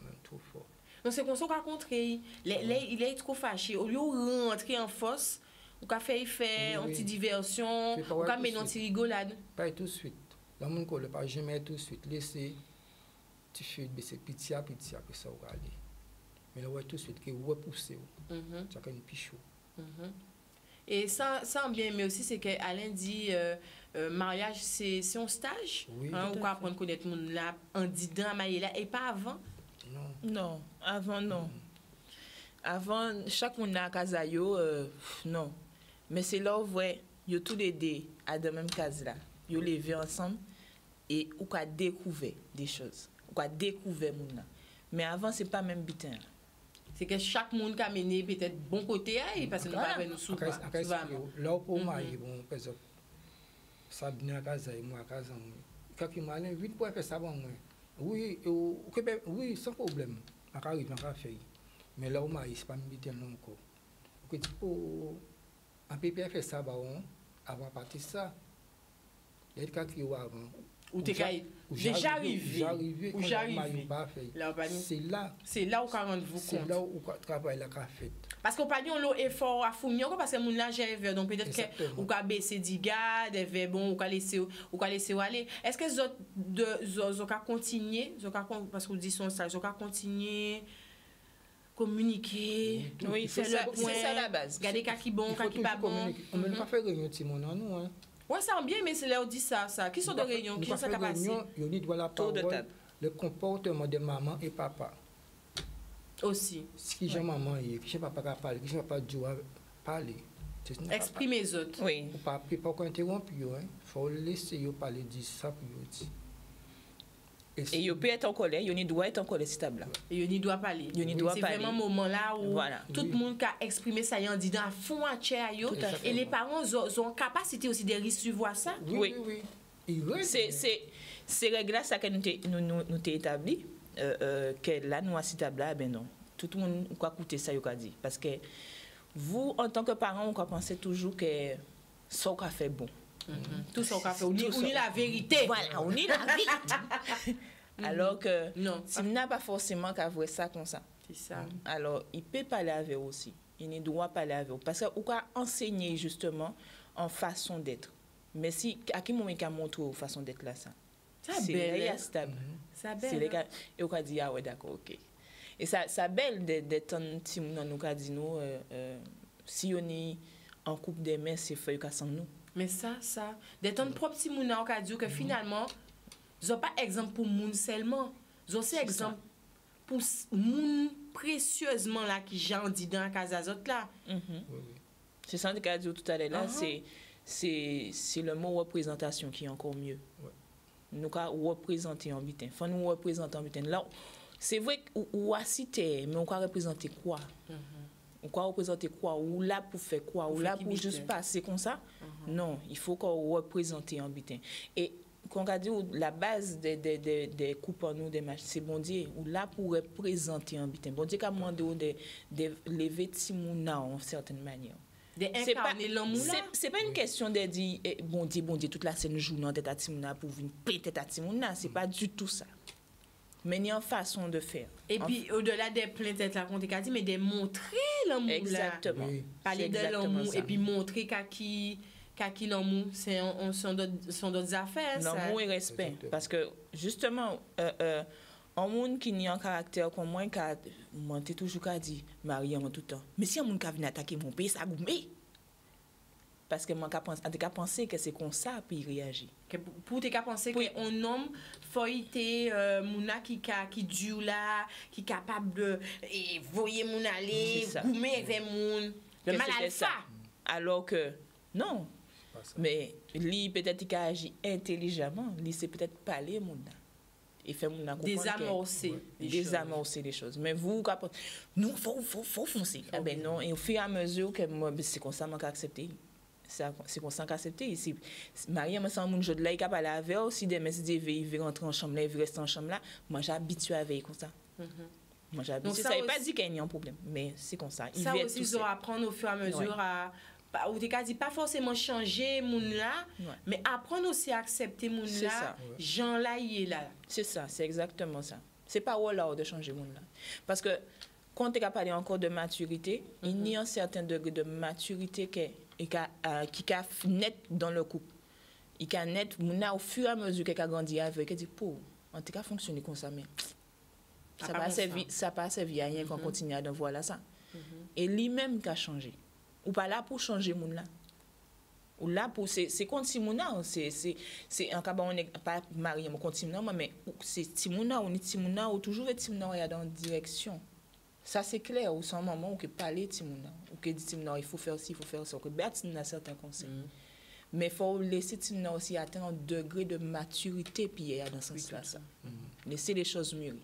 même trop fort. Donc c'est comme ça qu'on a rencontré. Il est trop fâché. Au lieu de rentrer en force, on a fait une petite diversion, on a mis une petite rigolade. Pas tout de suite. Dans mon cas, pas jamais tout de suite. Laisser, tu fais baisser petit à petit, après ça, on va aller. Mais là, tout de suite, que vous repoussez, tu as une pichou. Et ça bien aimé aussi, c'est qu'Alain dit mariage, c'est un stage. Oui, on peut apprendre à connaître le monde là, en disant là, et pas avant. Non, avant non. Avant, chaque monde a casa yo, non. Mais c'est là où vous yo tous les deux à la même case là. Yo levé ensemble et ou ka découvert des choses. Ou ka découvert moun là. Mais avant c'est pas même bitin. C'est que chaque monde a mené peut-être bon côté parce que nous pas nous souvent. Là pour marier bon par exemple Sabine à casa et moi à casa. Quand il m'a dit vite pour faire ça bon moi. Oui, sans problème. On va arriver à faire. Mais là, on m'a dit, c'est pas un non encore. On dit, on peut faire ça avant de partir ça. Il y a des gens avant. Ou déjà arrivé. Ou j'arrive. C'est là où on rend vous compte. C'est là où on travaille la fait. Parce qu'on pas dit on effort à fournir parce que mon là j'ai donc peut-être que ou ka baisser diga des verbes ou ka laisser aller. Est-ce que zo ka continuer, parce qu'on dit son stage, zo ka continuer communiquer. Oui, c'est ça la base. Garder qui bon, qui pas bon. On ne peut pas faire réunion de mon nous hein. Ouais, ça bien mais c'est là on dit ça. Qui sont de réunion, qui sont ça passer. Il doit la parole, le comportement de maman et papa. Aussi. Si j'ai maman et qui papa qui parle, qui papa doit parler. Exprimer les autres. Oui. Pas interrompre hein. Faut laisser yo parler dire ça pour yo dire. Et yo peut être en colère, yo ni doit être en colère stable là. Et yo ni doit parler. C'est vraiment un moment là où tout le monde a exprimé ça y en dit dans fond à chair yo et les parents ont capacité aussi de recevoir ça. Oui. C'est règle là ça que nous établi. Que là nous assis table là ben non tout le monde quoi écouter ça yo ka dit parce que vous en tant que parent on pense toujours que ça qu'a fait bon tout ça qu'a fait on dit la vérité voilà on dit la vérité alors que non si n'a pas forcément qu'à voir ça comme ça c'est ça alors il peut parler avec aussi il ne doit parler avec parce que ou ka enseigner justement en façon d'être mais si à qui moment qu'a montré façon d'être là ça c'est belle stable c'est les gars et on a dit ah ouais d'accord OK et ça belle de ton petit moun nous a dit nous si on est en couple des mains c'est feuille ka sans nous mais ça de ton propre petit moun on a dit que finalement ils pas exemple pour moun seulement ils aussi exemple pour moun précieusement là qui j'en dit dans casazot là c'est ça que a dit tout à l'heure là c'est le mot représentation qui est encore mieux nous représenter en bitin. Faut nous représenter en bitin. Là, c'est vrai ou à citer, mais on va représenter quoi? On va représenter quoi? Ou là pour faire quoi? Ou là pour juste passer comme ça? Non, il faut qu'on représente en bitin. Et quand on a dit la base des coupes en nous, des matchs, c'est bon Dieu, ou là pour représenter en bitin. Bon Dieu qu'a demandé de lever Timouna en certaine manière. C'est pas une question de dire bon Dieu toute la scène joue dans tête à Timouna pour venir péter tête à Timouna, c'est pas du tout ça. Mais il y a une façon de faire. Et puis au-delà des plaintes là qu'on t'a dit mais de montrer l'amour là. Exactement. Parler de l'amour et puis montrer qui l'amour c'est sont d'autres affaires ça. L'amour et respect parce que justement un monde qui n'a un caractère comme moi qui a toujours dit marié en tout temps mais si un monde qui vient attaquer mon pays ça goumé parce que moi a pensé que c'est comme ça puis il réagit pour te penser que un homme faut été mouna qui dure là qui capable de voyer mon aller goumer vers mon le mal alpha alors que non mais lui peut-être qu'il agit intelligemment lui c'est peut-être parler mon et fait mon désamorcer les choses mais vous nous faut foncer ben non et au fur et à mesure que moi c'est comme ça moi accepter c'est comme ça qu'accepter ici Marie moi sans mon jeu de là il capable avec aussi des messieurs il veut rentrer en chambre là il veut rester en chambre là moi j'habitué avec comme ça Moi, j'ai habitué. Ça ne veut pas dire qu'il y a un problème, mais c'est comme ça. Ça aussi, ils doivent apprendre au fur et à mesure à... Ou t'es qu'à dire, pas forcément changer moun là, mais apprendre aussi à accepter moun là, Jean là, il est là. C'est ça, c'est exactement ça. C'est pas là de changer moun là. Parce que quand tu as parlé encore de maturité, il y a un certain degré de maturité qui est net dans le couple. Il est net, moun là, au fur et à mesure qu'il a grandi avec, il dit, pour, en tout cas, fonctionner comme ça, mais ça n'a pas servi à rien qu'on continue à voir ça. Et lui-même qui a changé. Ou pas là pour changer moun là. Ou là pour c'est contre Timouna, c'est en cas on n'est pas marié mais contre Timouna mais c'est Timouna ou ni Timouna ou toujours Timouna dans direction. Ça c'est clair ou sans maman ou que parler Timouna ou que dit Timouna il faut faire ci, il faut faire ça que Bertine a certains conseils. Mais faut laisser Timouna aussi atteindre un degré de maturité puis dans ce sens là ça. Laisser les choses mûrir.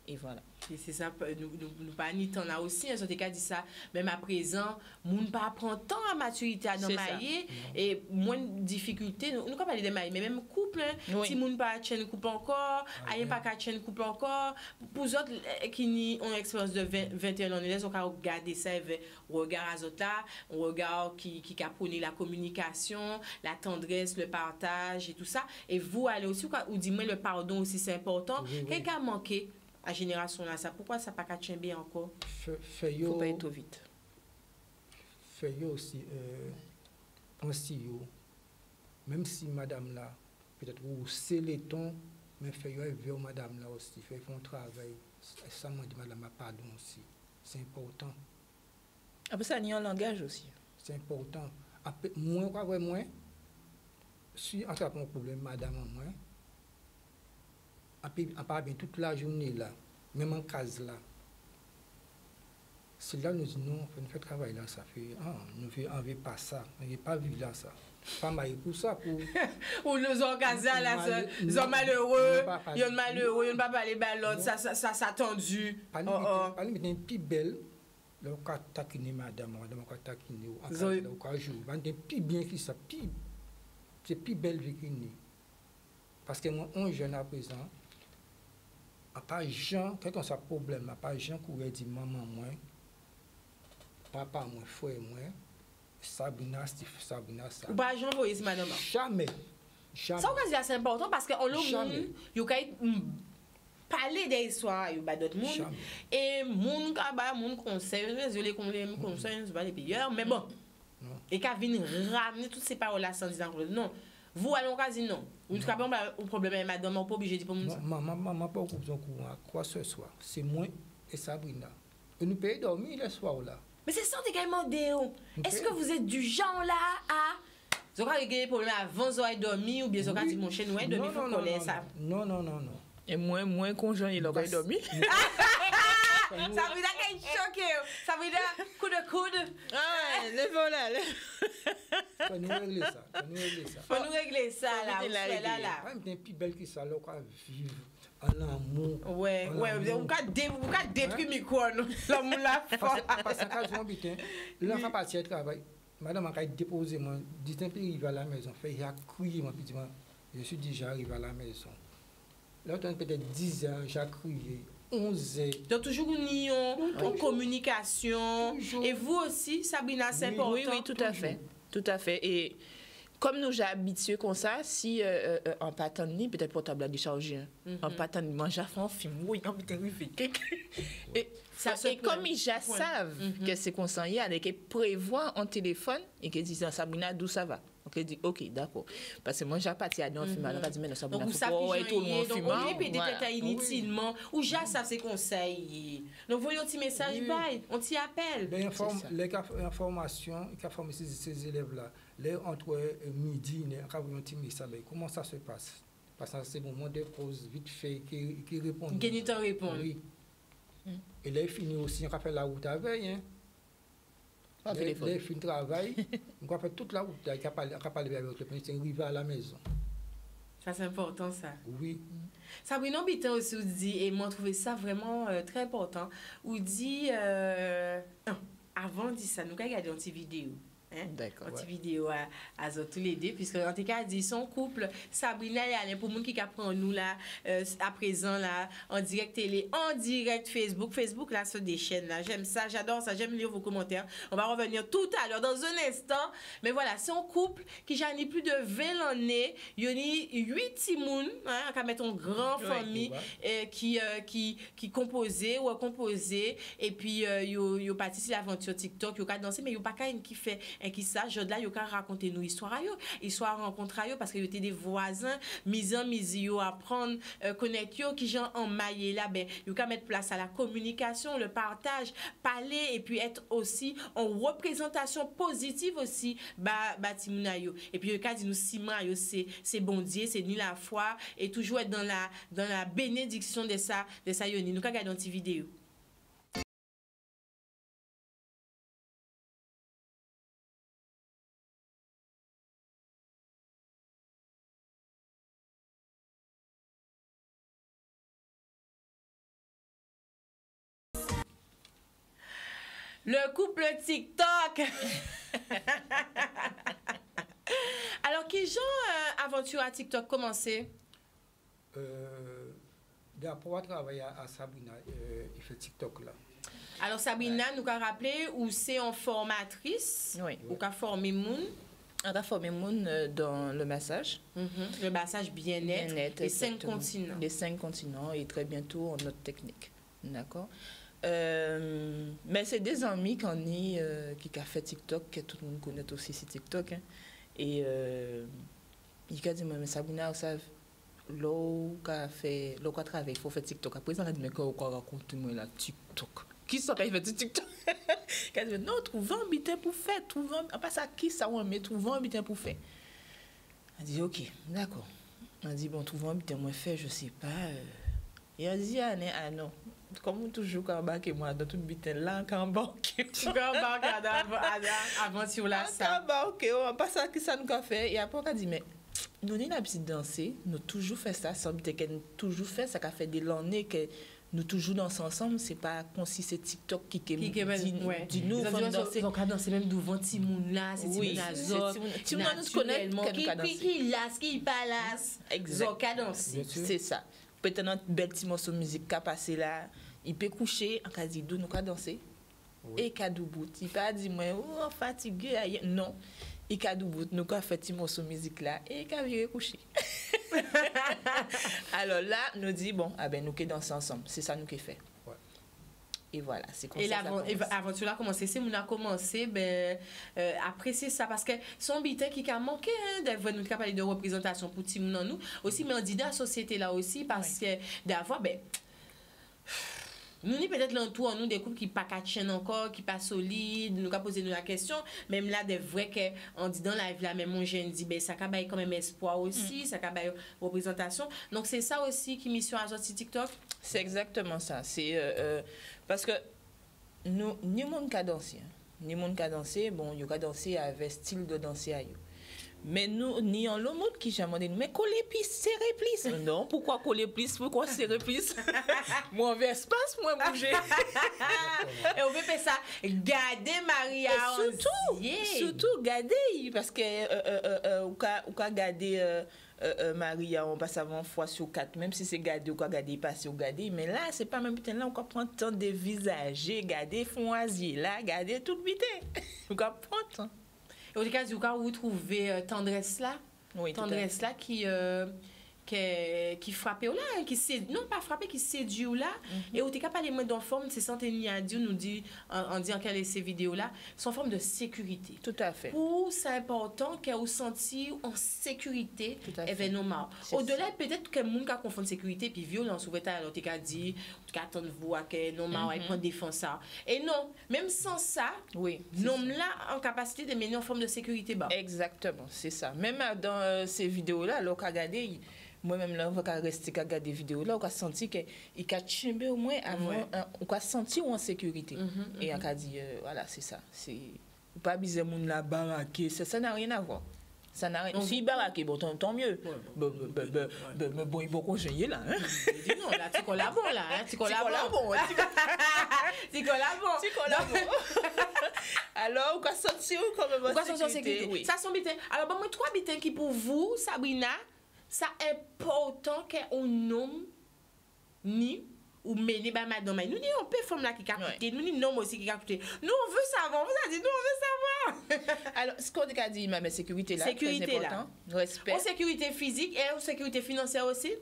Et voilà. Et c'est ça, nous pas ni temps là aussi, on t'a dit ça, même à présent, moun pas prend tant à maturité à nos mariés et moins de difficultés, nous pas parler de mariés, mais même couple, si moun pas chaîne couple encore, ayen pas qu'à chaîne couple encore, pour autres qui ont expérience de 21 ans, on peut regarder ça avec regard à autres là, un regard qui prône la communication, la tendresse, le partage et tout ça, et vous allez aussi ou dis-moi le pardon aussi c'est important, quelqu'un a manqué à génération là ça pourquoi ça pas qu'à bien encore faut pas être trop vite fait aussi penser même si madame là peut-être ou c'est les tons mais fait vers madame là aussi fait un travail ça m'a dit madame pardon aussi c'est important après ça il y a un langage aussi c'est important après moins quoi moins si on a un problème madame moi à part bien toute la journée là, même en case là. C'est là nous disons non, on fait travail là, ça fait nous veut pas ça, on n'est pas vu là ça. Pas mal pour ça pour ou nous en case là, ils sont malheureux, ils sont malheureux, ils ne pas parler l'autre, ça tendu. Pas nous mettre une petite belle là on taquiner madame on taquiner en case là on joue, on est plus bien que ça, c'est plus belle vie qu'il parce que moi on jeune à présent à pas Jean, quelqu'un a un problème, à pas Jean qui aurait dit maman moi, papa moi, frère moi, Sabrina ça. Ou pas Jean voyez madame. Jamais. Ça c'est important parce que on le yo kay parler des histoires yo ba d'autres monde et monde ka ba monde conseil, désolé qu'on les conseils, c'est pas les pilleurs mais bon. Et qu'a venir ramener toutes ces paroles là sans dire non. Vous allons quasi non. Ou tu capable un problème avec madame, on pas obligé de dire pour moi. Maman pas au courant quoi ce soir. C'est moi et Sabrina. Et nous payons dormir le soir là. Mais c'est ça également Déo. Est-ce que vous êtes du genre là à vous avez des problèmes avant de dormir ou bien vous avez dit mon chien nous dormir faut connaître ça. Non. Et moins conjoint il aurait dormi. Ça veut dire qu'il est choqué. Ça veut dire coup de coude. Ah ouais, le voilà. Faut nous régler ça. Faut nous régler ça là. Même des plus belles que ça là quoi vivre en amour. Ouais, on va détruire micro nous. L'amour là fort. Parce que quand je m'habite, l'enfant parti au travail. Madame a déposé moi, dit un peu arrivé à la maison, fait il a crié mon petit je suis déjà arrivé à la maison. Là peut-être 10 heures, j'ai crié. 11 heures. Donc toujours une communication. Toujours. Et vous aussi, Sabrina, c'est important. Oui, tout à fait. Tout à fait. Et comme nous j'ai habitué comme ça, si en patin peut-être portable à décharger, en patin manger un film, oui, on peut arriver. Et comme ils savent que c'est comme ça, il y a des qui prévoient en téléphone et qui disent Sabrina d'où ça va. Donc il dit OK, d'accord. Parce que moi j'ai parti à dans film, on va dire mais non Sabrina faut être tout loin film. Donc on répète des détails inutilement ou j'ai ça ses conseils. Donc voyons un petit message bye, on t'y appelle. Ben information, il a formé ces élèves là. Là entre midi et quand vous un petit message, comment ça se passe? Parce que c'est bon moment de pause vite fait qui répond. Qui temps répond. Oui. Et là il finit aussi on a fait la route avec hein. Les fins de travail, on a fait toute la route, on a parlé avec le ministre, on arrive à la maison. Ça c'est important ça. Oui. Sabrina Bitan aussi dit, et moi je trouvais ça vraiment très important, ou dit, avant de dire ça, nous avons regardé une petite vidéo. D'accord. Une petite vidéo à tous les deux, puisque en tout cas, dit son couple, Sabrina et Alain, pour le monde qui apprend nous là, à présent là, en direct télé, en direct Facebook. Facebook là, sur des chaînes là. J'aime ça, j'adore ça, j'aime lire vos commentaires. On va revenir tout à l'heure, dans un instant. Mais voilà, c'est un couple qui j'en ai plus de 20 années. Il y a 8 timoun, hein, qui mettent une grande famille qui composait ou composé. Et puis, il y a participé à l'aventure TikTok, il y a dansé, mais il y a pas qu'un qui fait. Et qui ça, je là, yo ka raconter nous histoire à yo, histoire rencontre à yo parce que yo étaient des voisins, mis yo apprendre connaître yo qui gens en maillé là ben yo ka mettre place à la communication, le partage, parler et puis être aussi en représentation positive aussi timuna yo. Et puis yo ka dit nous Simon yo c'est bon Dieu, c'est ni la foi et toujours être dans la bénédiction de ça yo ni nous ka regarder une petite vidéo. Le couple TikTok. Alors, quel genre aventure à TikTok commencé? D'après travailler à Sabrina, il fait TikTok là. Alors, Sabrina, nous avons rappelé où c'est en formatrice, ou qu'a formé Moun. On a formé Moun dans le massage. Le massage bien-être, les 5 continents. Les 5 continents et très bientôt en notre technique. D'accord? Mais c'est des amis qu'on qui a fait TikTok, que tout le monde connaît aussi c'est TikTok. Hein. Et il a dit, mais Sabrina, vous savez, l'eau qu'a travaillé, il faut faire TikTok. Après, ça a dit, mais quoi raconte-moi là, TikTok? Qui sont qui fait du TikTok? Il a dit, non, trouve un bitin pour faire. Pas ça, qui ça, mais trouve un bitin pour faire. Il a dit, ok, d'accord. Il a dit, bon, trouve un bitin pour faire, je sais pas. Il a dit, ah non. Comme toujours, quand embarquer moi dans tout le bitin là, quand embarquer. Quand embarquer avant sur la salle. Quand embarquer, on pas ça que ça nous a fait. Et après, on a dit, mais nous avons l'habitude de danser, nous toujours fait ça, ça veut dire que nous toujours fait ça, qu'a fait des années que nous toujours dansons ensemble, c'est pas comme si c'est TikTok qui dit nous faut danser. Donc, danser même devant Timoun là, c'est Timoun Azot. Timoun nous connaît, qui lasse, qui palace. Exactement. C'est ça. Peut-être un bel petit morceau de musique qui a passé là, il peut coucher, en cas de nous qu'à danser, et qu'à debout. Il peut pas dire, moi, oh, fatigué, non. Et qu'à debout, nous qu'à fait petit morceau de musique là, et qu'à virer coucher. Alors là, nous dit, bon, nous qu'à danser ensemble. C'est ça nous qu'à fait. Ouais. Et voilà, c'est comme ça. Et l'aventure là a commencé, c'est nous a commencé, apprécier ça, parce que son bitin qui a manqué, d'avoir nous parler de représentation pour tout le monde, nous, aussi, mais on dit dans la société là aussi, parce que d'avoir, nous, peut-être l'entour, nous, des couples qui pas qu'à chaîne encore, qui pas solides, nous, qu'à poser nous la question, même là, des vrais qu'on dit dans la vie, là, même mon jeune dit, ça qu'à quand même espoir aussi, ça qu'à représentation. Donc, c'est ça aussi qui mission à sortir TikTok? C'est exactement ça. C'est parce que nous, ni monde qui a dansé, bon, il y a dansé avec style de danser à eux. Mais nous, ni en le monde qui jamais dit, mais coller plus, serrer plus. Non, pourquoi coller plus, pourquoi serrer plus? Moi, on espace, moi, bouger. Et on veut faire ça, garder Maria. Surtout, garder, parce que, ou ka garder Maria, on passe avant fois sur 4, même si c'est garder ou ka garder, passer ou garder. Mais là, c'est pas même putain, là, on peut prendre temps de visager, garder foisier, là, garder tout le putain. On peut prendre temps. Et au cas où vous trouvez tendresse là, tendresse là qui frappe là, non pas frappé, qui séduit là, et au cas pas les mots en forme, c'est Santeni a dit, nous dit en disant qu'elle est ces vidéos là, sont en forme de sécurité. Tout à fait. Pour c'est important qu'elle vous senti en sécurité événement. Au-delà peut-être que monde qui confond sécurité puis violence ou peut-être alors t'as dit, en tout cas attendre-vous à que normal elle prend défense ça. Et non, même sans ça, nous là en capacité de mener en forme de sécurité bas. Exactement, c'est ça. Même dans ces vidéos là, alors qu'a regardé moi-même là, on va rester à regarder des vidéos là, on a senti qu'il a chambé au moins avant, on a senti en sécurité. Et on a dit, voilà, c'est ça. C'est pas bizarre moun la baraquer, ça n'a rien à voir. Ça n'a rien. Si baraquer, bon, tant mieux. Bon, il faut congéer là. Non, là, tu collabores là. Tu collabores. Alors Ou ka sentir comme en sécurité. Oui. Ça sont bitin. Alors bon moi 3 bitins qui pour vous Sabrina, ça important qu'on nomme ni ou mener ba madame. Nous ni on peut femme là qui a coûté, nous ni nom aussi qui a coûté. Nous on veut savoir, vous avez dit nous on veut savoir. Alors ce qu'on a dit ma sécurité là, sécurité très important. Là. Respect. En sécurité physique et en sécurité financière aussi.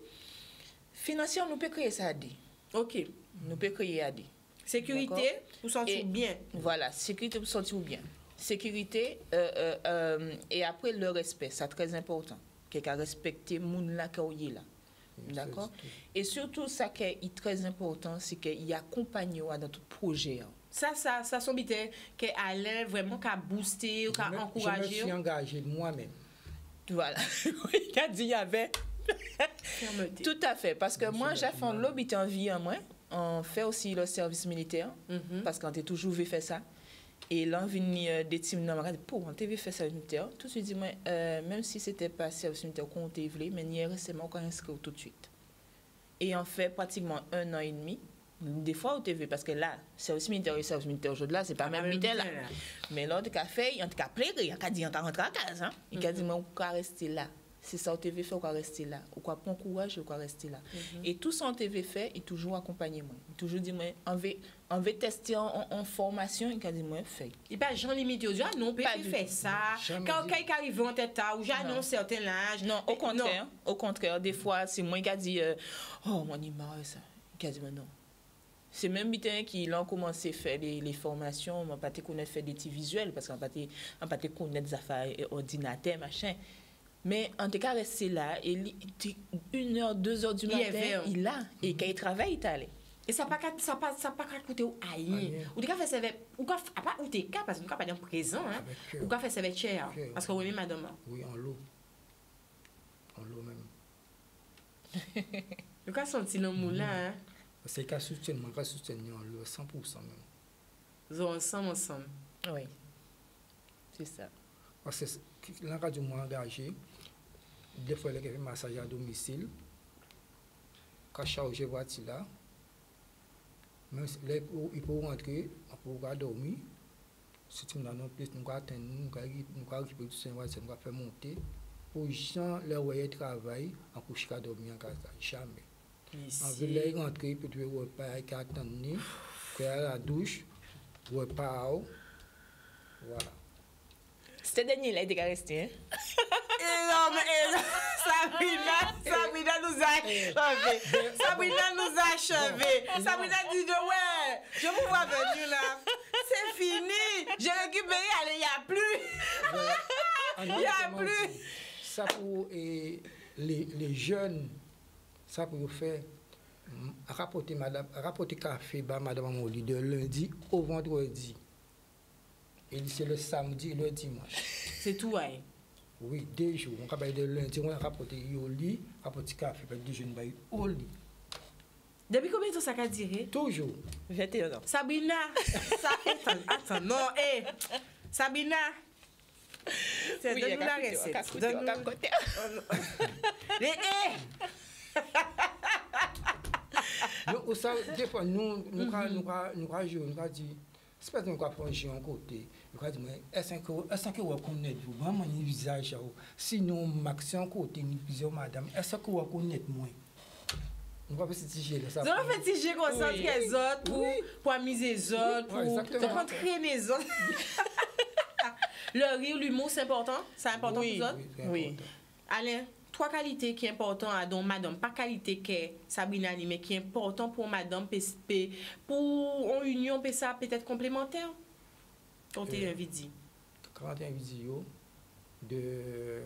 Financière nous peut créer ça à dire. OK. Nous peut créer à dire. Sécurité pour sentir bien. Voilà, sécurité pour sentir bien. Sécurité et après le respect, c'est très important. Quelqu'un respecter moun là qui est là. D'accord? Et surtout, ça qui est très important, c'est qu'il accompagne dans tout projet. Ça sont bité que Alain vraiment qu'a boosté ou qu'a encouragé. Je me suis engagé moi-même. Voilà. Il a dit il y avait. Tout à fait. Parce que moi, j'ai fait l'obité en vie en moi. On fait aussi le service militaire. Parce qu'on a toujours vu faire ça. Et là, on vient des teams dans le pour on TV fait service militaire. Tout de suite, moi, même si c'était pas service militaire qu'on t'a voulu, mais hier, c'est moi qui inscrit tout de suite. Et on fait pratiquement 1 an et demi. Des fois au TV, parce que là, service militaire et service militaire aujourd'hui, là, c'est pas même militaire là. Mais là, on a fait, on a pleuré, on a dit, on a rentré à casa. Hein? Il a dit, moi, on va rester là. C'est ça au TV fait, on va rester là. On va prendre courage, on va rester là. Et tout ça au TV fait, il toujours accompagné moi. Il toujours dit, moi, on veut tester en formation, il a dit, moi, fait. Il pas Jean limite aujourd'hui, non, peut faire ça. Quand quelqu'un arrive en tête, ou j'annonce certain âge. Non, au contraire, des fois, c'est moi qui a dit, oh, mon image, ça. Il a dit, non. C'est même bitin qui ont commencé à faire les formations, on n'a pas connaître faire des petits visuels, parce qu'on n'a pas connaître des affaires ordinateurs, machin. Mais en tout cas, rester là, et 1h, 2h du matin, il a. Et quand il travaille, il est allé. Et ça n'a pas coûté au aïe. Ou tu as fait ça avec. Ou tu as parce que tu n'as pas de présent. Ou tu as fait ça avec cher. Parce que oui, madame. Oui, en l'eau. En l'eau même. Tu as senti le moulin. C'est qu'à soutenir en l'eau, 100% même. Ils ont ensemble. Oui. C'est ça. Parce que là, quand je m'ai engagé, des fois, il y a un massage à domicile. Quand je charge la voiture là, même là, il peut rentrer, on peut dormir. Si tu m'as dans place, nous allons attendre, nous allons récupérer tout ça, nous allons faire monter. Pour les gens, les voyageurs travaillent, on peut pas dormir en casa, jamais. On veut les rentrer, puis tu veux repas, il attendre, faire la douche, repas, voilà. C'était dernier là, il était resté, hein? Non, mais Sabrina nous a achevé. Sabrina nous a achevé. Sabrina dit ouais, je vous vois venir là. C'est fini. J'ai récupéré, allez, il n'y a plus. Il n'y a plus. Ça pour les jeunes, ça pour faire rapporter café, madame Amoli, de lundi au vendredi. Et c'est le samedi et le dimanche. C'est tout, ouais. Oui, 2 jours. On travaille de lundi, on a rapporté au lit, rapporté café, 2 jours, on va au lit. Depuis combien de temps ça a duré? Toujours. 21 ans. Sabrina, attends, non, Sabrina. C'est oui, donne-nous la recette. Donne-nous. Des fois, nous dit, c'est pas que nous avons fait un côté. Nous avons dit, est-ce que vous connaissez vraiment un visage? Sinon, maximum côté, nous disons, madame, est-ce que vous connaissez moins? Nous avons fait tiger ça. Nous avons fait tiger concentrer les autres pour amuser les autres, pour entraîner les autres. Le rire, l'humour, c'est important? C'est important pour les autres? Oui. Alain, 3 qualités qui sont importantes dont madame, pas qualité que Sabrina ni mais qui est important pour madame pour en union ça peut-être complémentaire. Quand tu as envie de dire. Quand tu as envie de dire de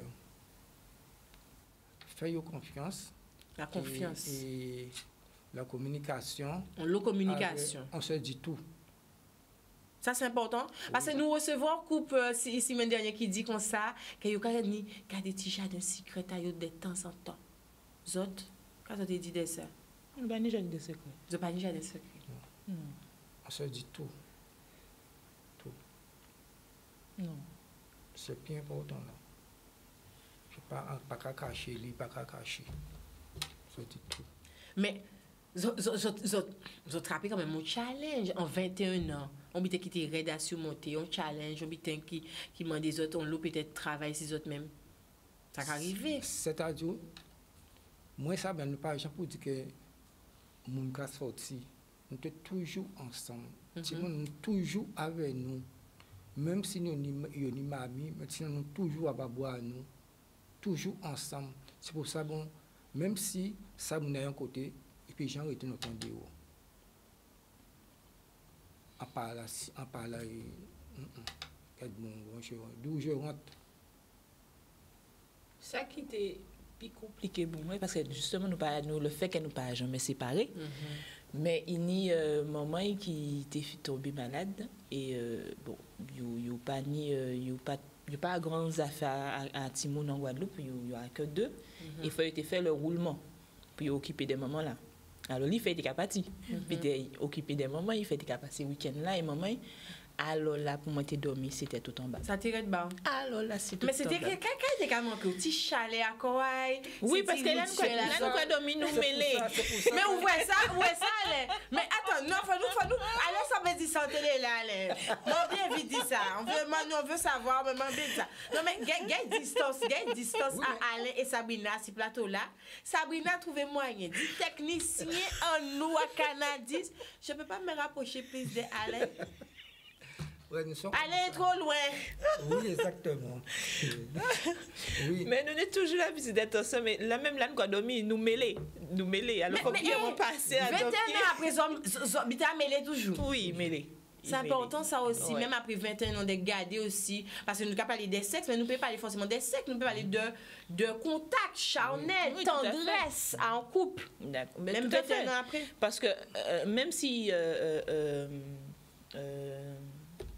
faire confiance. La confiance et la communication. La communication. On se dit tout. Ça, c'est important. Parce que nous recevons couple semaine dernière qui dit comme ça, qu'il y a des petits jardins secrets de temps en temps. Zot, quand on te dit de ça? On n'a pas de jardin secret. Je n'ai pas de jardin secret. On se dit tout. Tout. Non. C'est bien important là. Je ne pas qu'à cacher, pas qu'à cacher. On se dit tout. Mais Vous trappez quand même un challenge en 21 ans. On peut quitter Red à surmonter, un challenge, on peut qui demande des autres, on peut peut-être travailler ces autres même. Ça peut arriver. C'est-à-dire, moi, ça, ben, nous pas pour dire que mon cas sorti, nous sommes toujours ensemble. Nous sommes toujours avec nous. Même si nous sommes mamie, mais si nous sommes toujours à boire nous, toujours ensemble. C'est pour ça, bon, même si ça nous est un côté, et puis j'en retourne notre dehors. En parlant, d'où je rentre. Ça qui était plus compliqué pour moi, parce que justement, nous le fait qu'elle nous pas jamais séparés. Mais il y a un moment qui était tombé malade et bon, il n'y a pas grandes affaires à Timon en Guadeloupe, il n'y a que 2. Il faut faire le roulement pour occuper des moments là. Alors, il fait des capacités. Puis, occuper des moments, il fait des capacités week-end là et moments. Alors là, pour moi, dormi, c'était tout en bas. Ça tirait de bas. Alors là, c'est tout en bas. Mais c'était quelqu'un qui était manqué au petit chalet à Kouaï. Oui, parce que là, nous avons dormi, nous mêlés. Mais où est ça, allez. Mais attends, non, faut nous. Alors, ça veut dire ça, télé là, allez. Moi, bien vite dit ça. On veut savoir, mais bien dit ça. Non, mais il y a distance à Alain et Sabrina, ce plateau là. Sabrina a trouvé moyen. Dit technicien en nous à Canadis. Je ne peux pas me rapprocher plus de Alain. Allez trop loin. Oui, exactement. Oui. Mais nous sommes toujours là, visite d'être ensemble. Mais là même, là, nous avons dormi, nous mêlés. Alors, il faut bien passer à 21 ans après, nous mêlés toujours. Oui, mêlés. C'est important ça aussi, même après 21 ans de garder aussi, parce que nous pouvons parler des sexes, mais nous ne pouvons pas parler forcément des sexes, nous pouvons parler de contact charnel, tendresse en couple. D'accord. Même 21 ans après. Parce que même si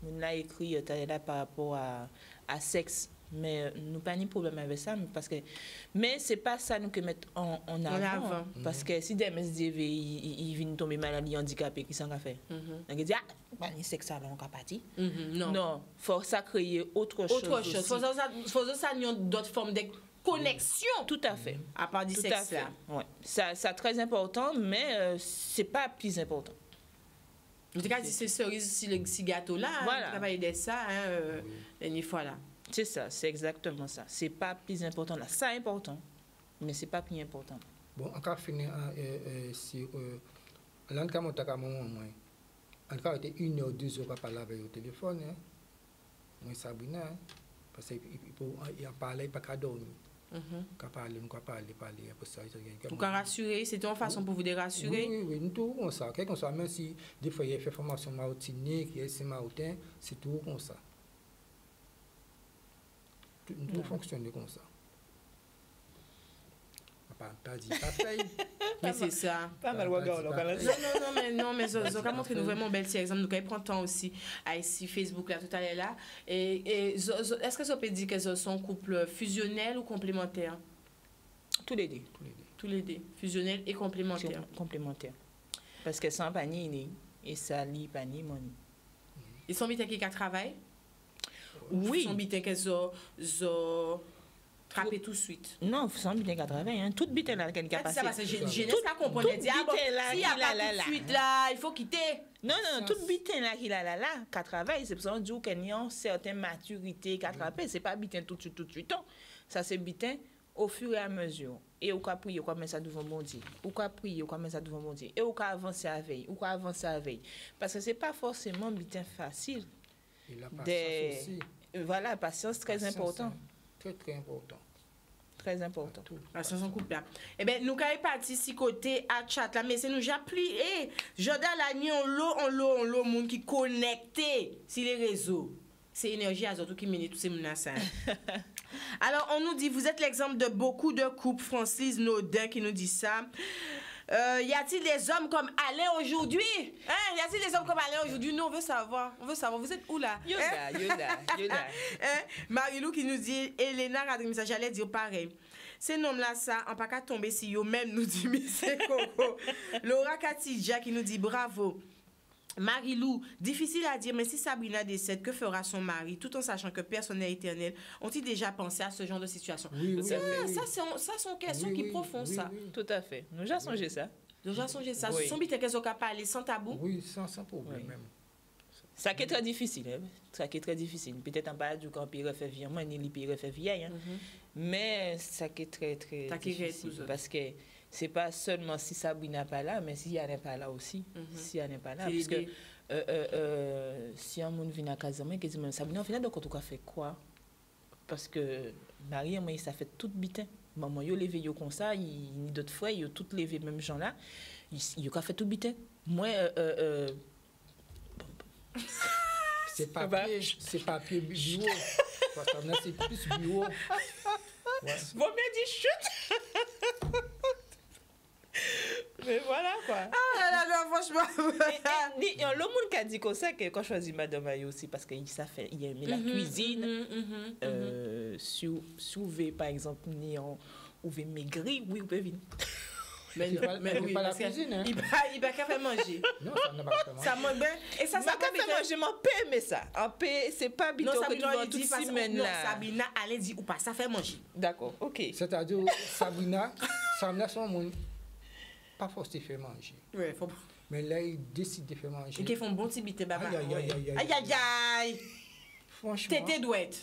on a écrit là par rapport à sexe, mais nous pas de problème avec ça, mais c'est pas ça nous que mettre en avant. Parce que si des MSDV ils viennent tomber malade, handicapé, qui s'en a fait. On dit pas ni sexe ça on parti. Non, faut ça créer autre chose. Faut ça d'autres formes de connexion. Tout à fait. À part du sexe là. Ouais. Ça très important, mais c'est pas plus important. En tout cas, si c'est cerise, si gâteau là, voilà. On va parler de ça, une fois là. C'est ça, c'est exactement ça. C'est pas plus important là. C'est important, mais c'est pas plus important. Bon, on va finir sur l'un de mon moi. En tout cas, il y a 1 heure, 2 heures à parler avec au téléphone. Moi, Sabrina, parce qu'il a parlé, il n'a pas dormir. Vous rassurer, c'est une façon pour vous de rassurer. Oui, nous tout comme ça. Quelque chose, même si des fois il y a fait formation martinique, il y a ces marotins, c'est tout comme ça. Tout fonctionne comme ça. Pas dit, pas fait. Mais c'est ça. Pas mal Non, mais ça a montré nous vraiment un bel exemple. Nous avons pris le temps aussi à ici Facebook là tout à l'heure là. Et est-ce que ça peut dire que ce sont couple fusionnel ou complémentaire? Tous les deux. Fusionnel et complémentaire. Complémentaire. Parce que sans panier et ça lit panier mon. Ils sont bien qui travaillent? Oui. Ils sont bien que frapper tout de suite. Non, il faut bien qu'à travailler. Tout bitin là, qu'elle a passé. Ça parce que jeunesse pas comprendre. S'il n'y a pas tout de suite là, il faut quitter. Non, tout bitin là qu'il a là, qu'à travailler, c'est pour ça qu'on dit qu'il y a une certaine maturité qu'à travailler. C'est pas bitin tout de suite. Ça, c'est bitin au fur et à mesure. Et au cas prier, au cas mettre ça devant mon Dieu. Au cas prier, au cas mettre ça devant mon Dieu. Et au cas avancer à veille. Parce que c'est pas forcément bitin facile. Et la patience aussi. Voilà, la patience, très important. Très important. Très important. La chanson couple là. Eh bien, nous avons parti si côté à chat là, mais c'est nous j'ai plié. Jordan la nuit on l'eau, monde qui connecté sur les réseaux. C'est énergie azote qui mène tous ces menaces. Alors, on nous dit, vous êtes l'exemple de beaucoup de couples. Francis Naudin qui nous dit ça. Y a-t-il des hommes comme Alain aujourd'hui? Y a-t-il des hommes comme Alain aujourd'hui? Nous, on veut savoir. Vous êtes où là? Yoda. Marie-Lou qui nous dit, Elena Radrimisa, j'allais dire pareil. Ces noms-là, ça, on pas qu'à tomber si yo même nous dit, mais c'est Coco. Laura Katidja qui nous dit, bravo. Marie-Lou, difficile à dire, mais si Sabrina décède, que fera son mari, tout en sachant que personne n'est éternel? Ont-ils déjà pensé à ce genre de situation? Oui. Ça, c'est une question qui profond, ça. Tout à fait. Nous avons songé ça. Déjà songé ça, son bité qu'elles ont qu'à parler sans tabou. Oui, sans problème même. Ça qui est très difficile, hein? Ça qui est très difficile. Peut-être en bas du camp pire fait vieux, moi ni pire fait vieille, hein? Mais ça qui est très très difficile parce que c'est pas seulement si Sabrina pas là, mais si elle n'est pas là aussi, si elle n'est pas là, parce que si un monde vient à Casamance, qui dit même Sabrina, au final donc on fait quoi? Parce que Marie, moi, ça fait tout bitin. Maman, yo levé yo comme ça, il d'autres fois, yo tout levé même gens là, yo ka fait tout bitin. Moi c'est papier bureau. Parce que c'est plus bureau. Vaut mieux dire chute. Mais voilà quoi. Ah là là, franchement. Le monde qui a dit comme ça, que quand je choisis Madame Ayo aussi, parce qu'il aime la cuisine, si vous voulez par exemple, ou veut maigrir, oui, vous pouvez venir. Mais oui, pas la cuisine, hein. Il va qu'à faire manger. Non, ça n'a pas fait manger. Ça mange bien. Et ça pas faire manger, m'en paie, mais ça. En paix, c'est pas bito que tu vois toute semaine là. Non, Sabrina, allez dire ou pas, ça fait manger. D'accord, ok. C'est-à-dire, Sabrina, son monde, pas forcément faire manger. Ouais, faut pas. Mais là, il décide de faire manger. Et qu'ils font bon petit bité, baba. Aïe. Franchement. Tété douette.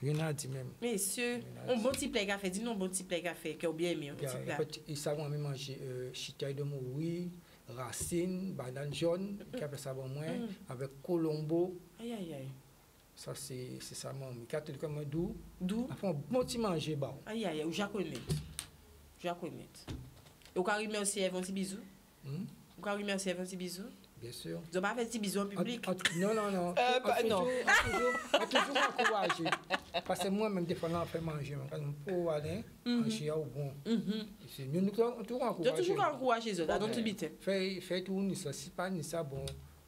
Rien à dire même. Messieurs, un bon petit plat café, dis-nous un bon petit plat café, qui est bien aimé. Ils savent même manger chitaille de mouri, racine, banane jaune, qui appelle ça bon moins, avec colombo. Aïe. Ça, c'est ça, maman. Quand tu comme doux. Après, un bon petit manger, bon. Aïe, ou Jacques Remet. Et vous pouvez remercier un petit bisou. Vous pouvez remercier un petit bisou. Bien sûr. Vous n'avez pas fait petit bisou en public? Non. Non. Toujours encouragé. Parce que moi-même, des fois, on fait manger. Quand on peut aller, manger au bon. Nous toujours encouragé. Toujours encouragé, ça, dans tout bité. Fait tout, si pas ni ça, bon,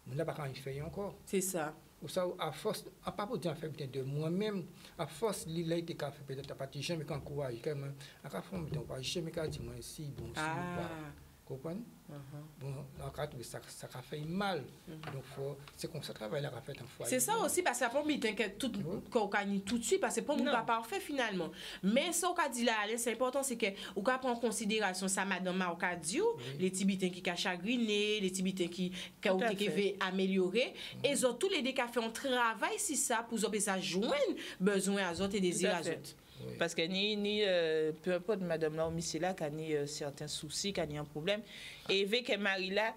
on n'a pas quand il fait encore. C'est ça. Ou ça, à force, à pas pour dire faire peut-être de moi-même, à force, il a été fait peut-être à partir jamais qu'encouragé. Quand même, à la fin, on va jamais qu'à dire moi si, bon, si, ou pas. Comprends? Bon, en cas où ça a fait mal. Donc, c'est comme ça que travail a fait un foyer. C'est ça aussi, parce que ça peut bien que tout tout de suite, parce que pour nous, pas parfait finalement. Mais ce qu'on dit là, c'est important, c'est que on prend en considération ça, madame Maroka dit, les tibitins qui ont chagriné, les tibitins qui veulent améliorer, et tous les deux qui fait un travail, si ça, pour ça joindre besoin à autres et désir à autres. Oui. Parce que ni peu importe madame là ou monsieur là qui a ni certains soucis, qui a ni un problème et avec que Marie là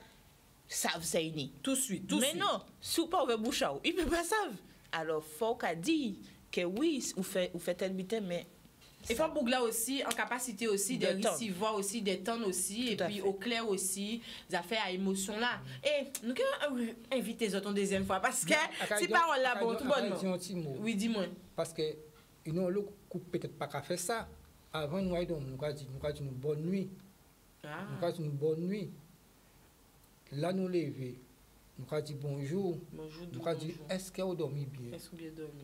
savent ça ni tout de suite mais non sous pas ouvert bouche il peut pas savent alors faut qu'a dit que oui ou fait tel bitin mais et faut bougla aussi en capacité aussi de recevoir aussi des temps aussi et puis au clair aussi des affaires à émotion là et nous inviter les autres en deuxième fois parce que si parole là bon tout bon oui dis-moi parce que ils n'ont peut-être pas qu'à faire ça. Avant, nous avons dit une bonne nuit. Nous avons dit une bonne nuit. Là, nous lever. Nous avons dit bonjour. Nous avons dit est-ce qu'elle a dormi bien? Est-ce qu'elle a dormi?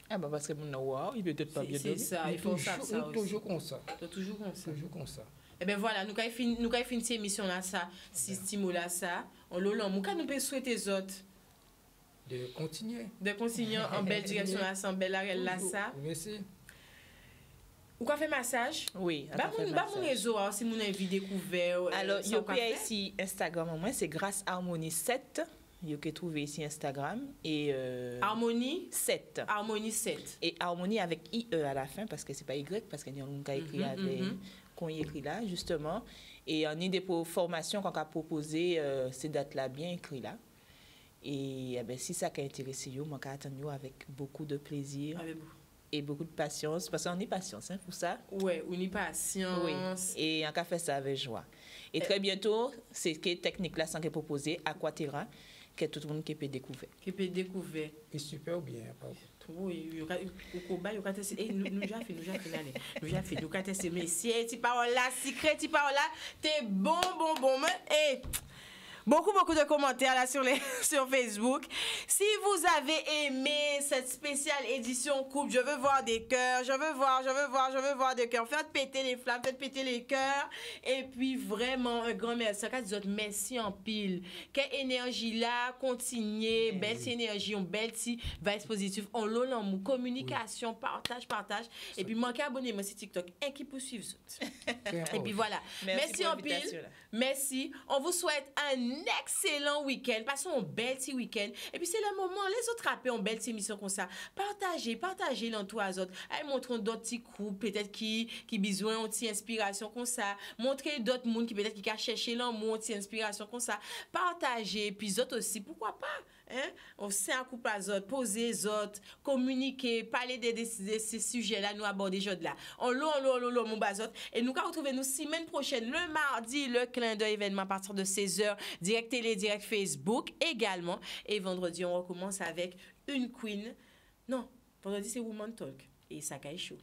Ah, bah parce que mon il peut peut-être pas bien dormi. C'est ça, il faut ça. Toujours comme ça. Toujours comme ça. Eh bien voilà, nous avons fini cette émission là, ça, si stimule là, ça. On l'a nous pouvons souhaiter aux autres. De continuer en belle direction là, en belle arène là, ça. Merci. Ou quoi fait massage? Oui. Mon réseau, si mon invite découvert. Alors, il y a ici Instagram, moi, c'est grâce Harmonie 7. Il y a trouvé ici Instagram. Et Harmonie 7. Harmonie 7. Et Harmonie avec IE à la fin, parce que c'est pas Y, parce qu'il y a un qui a écrit avec. Qu'on y écrit là, justement. Et on a des formations qu'on a proposées, ces dates-là bien écrites là. Et si ça a intéressé vous, moi j'attends avec beaucoup de plaisir et beaucoup de patience parce qu'on est patience pour ça. Ouais, on est patience. Oui. Et on a fait ça avec joie. Et très bientôt, c'est que technique là sans que proposé Aquaterra que tout le monde qui peut découvrir. Et super bien. Oui, nous j'ai fait nous tester messieurs, tu parles là secret, tu parles là, t'es bon et beaucoup de commentaires là sur Facebook. Si vous avez aimé cette spéciale édition couple, je veux voir des cœurs, je veux voir des cœurs. Faites péter les flammes, faites péter les cœurs. Et puis vraiment un grand merci. Merci en pile. Quelle énergie là, continuez, belle énergie, on belle si vibe positif, on l'amour, communication, partage. Et puis manquez abonner-moi sur TikTok, un qui peut suivre. Et puis voilà. Merci en pile. Merci. On vous souhaite un excellent week-end. Passons un bel petit week-end. Et puis c'est le moment, les autres rappels en belle émission comme ça. Partagez l'entour aux autres. Allez, montrons d'autres petits groupes, peut-être qui besoin de petite inspiration comme ça. Montrez d'autres mondes qui peut-être qui chercher l'amour, une petite inspiration comme ça. Partagez. Puis les autres aussi, pourquoi pas? Hein? On sait un couple à autres, poser les autres, communiquer, parler de ces sujets-là, nous aborder aujourd'hui là. On mon bazot. Et nous allons retrouver nous semaine prochaine, le mardi, le clin d'œil événement à partir de 16h, direct télé, direct Facebook également. Et vendredi, on recommence avec une queen. Non, vendredi, c'est Woman Talk. Et ça caille chaud.